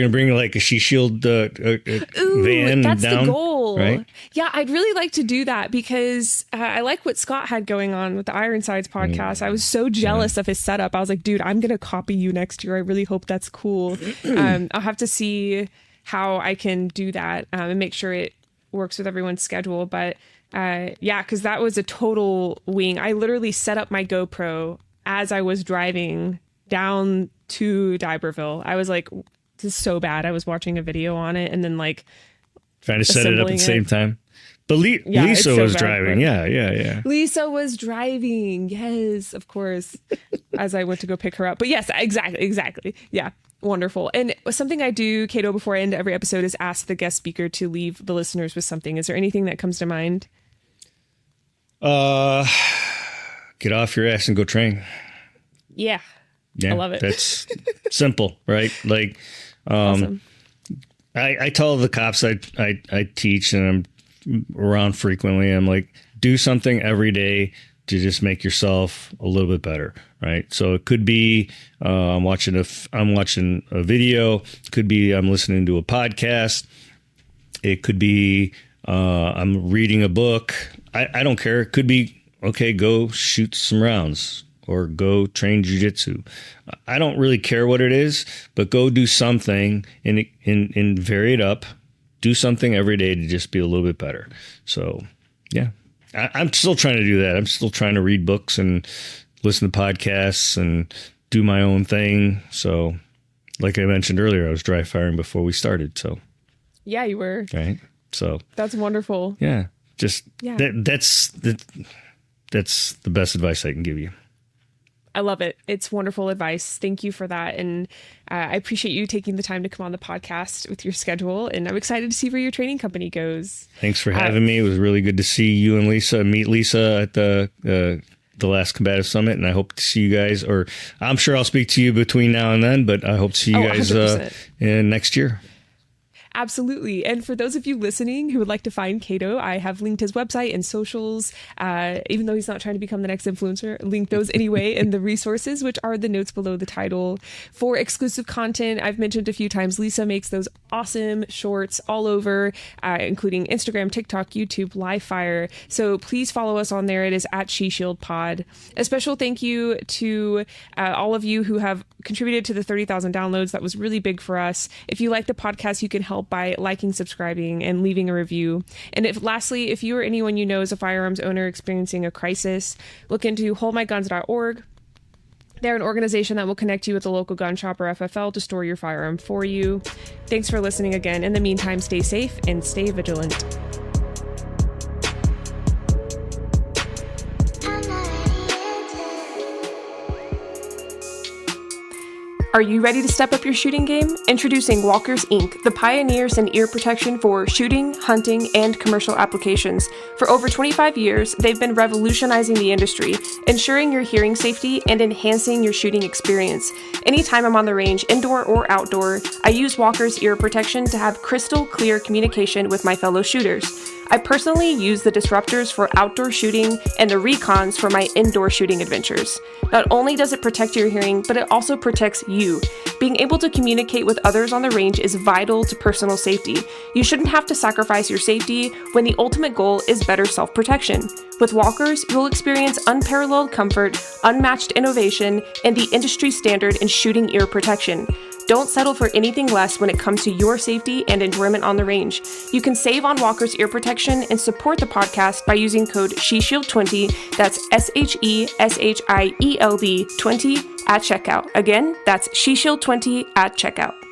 gonna bring like a She Shield van that's down. The goal. Right? Yeah, I'd really like to do that because I like what Scott had going on with the Ironsides podcast. I was so jealous of his setup. I was like, dude, I'm gonna copy you next year. I really hope that's cool. I'll have to see how I can do that and make sure it works with everyone's schedule. But because that was a total wing. I literally set up my GoPro as I was driving down to D'Iberville. I was like, this is so bad. I was watching a video on it and then like trying to set it up at the same time. But Lisa was driving. Yeah. Lisa was driving. Yes, of course. As I went to go pick her up. But yes, exactly. Yeah. Wonderful. And something I do, Kato, before I end every episode is ask the guest speaker to leave the listeners with something. Is there anything that comes to mind? Get off your ass and go train. Yeah. Yeah, I love it. That's simple, right? Like, awesome. I tell the cops I teach and I'm around frequently. I'm like, do something every day to just make yourself a little bit better, right? So it could be I'm watching a video. It could be I'm listening to a podcast. It could be I'm reading a book. I don't care. It could be go shoot some rounds. Or go train jiu-jitsu. I don't really care what it is, but go do something and vary it up. Do something every day to just be a little bit better. So, yeah. I'm still trying to do that. I'm still trying to read books and listen to podcasts and do my own thing. So, like I mentioned earlier, I was dry firing before we started. So, yeah, you were. Right. So that's wonderful. Yeah. That's the best advice I can give you. I love it. It's wonderful advice. Thank you for that. And I appreciate you taking the time to come on the podcast with your schedule. And I'm excited to see where your training company goes. Thanks for having me. It was really good to see you and Lisa, meet Lisa at the last Combatives Summit. And I hope to see you guys, or I'm sure I'll speak to you between now and then, but I hope to see you guys next year. Absolutely. And for those of you listening who would like to find Kato, I have linked his website and socials, even though he's not trying to become the next influencer, link those anyway in the resources, which are the notes below the title. For exclusive content, I've mentioned a few times, Lisa makes those awesome shorts all over, including Instagram, TikTok, YouTube, Livefire. So please follow us on there. It is at She Shield Pod. A special thank you to all of you who have contributed to the 30,000 downloads. That was really big for us. If you like the podcast, you can help by liking, subscribing, and leaving a review. And lastly, if you or anyone you know is a firearms owner experiencing a crisis, look into holdmyguns.org. They're an organization that will connect you with a local gun shop or FFL to store your firearm for you. Thanks for listening again. In the meantime, stay safe and stay vigilant. Are you ready to step up your shooting game? Introducing Walkers Inc., the pioneers in ear protection for shooting, hunting, and commercial applications. For over 25 years, they've been revolutionizing the industry, ensuring your hearing safety and enhancing your shooting experience. Anytime I'm on the range, indoor or outdoor, I use Walkers ear protection to have crystal clear communication with my fellow shooters. I personally use the disruptors for outdoor shooting and the recons for my indoor shooting adventures. Not only does it protect your hearing, but it also protects you. Being able to communicate with others on the range is vital to personal safety. You shouldn't have to sacrifice your safety when the ultimate goal is better self-protection. With walkers, you'll experience unparalleled comfort, unmatched innovation, and the industry standard in shooting ear protection. Don't settle for anything less when it comes to your safety and enjoyment on the range. You can save on Walker's ear protection and support the podcast by using code SHESHIELD20, that's SHESHIELD 20 at checkout. Again, that's SHESHIELD20 at checkout.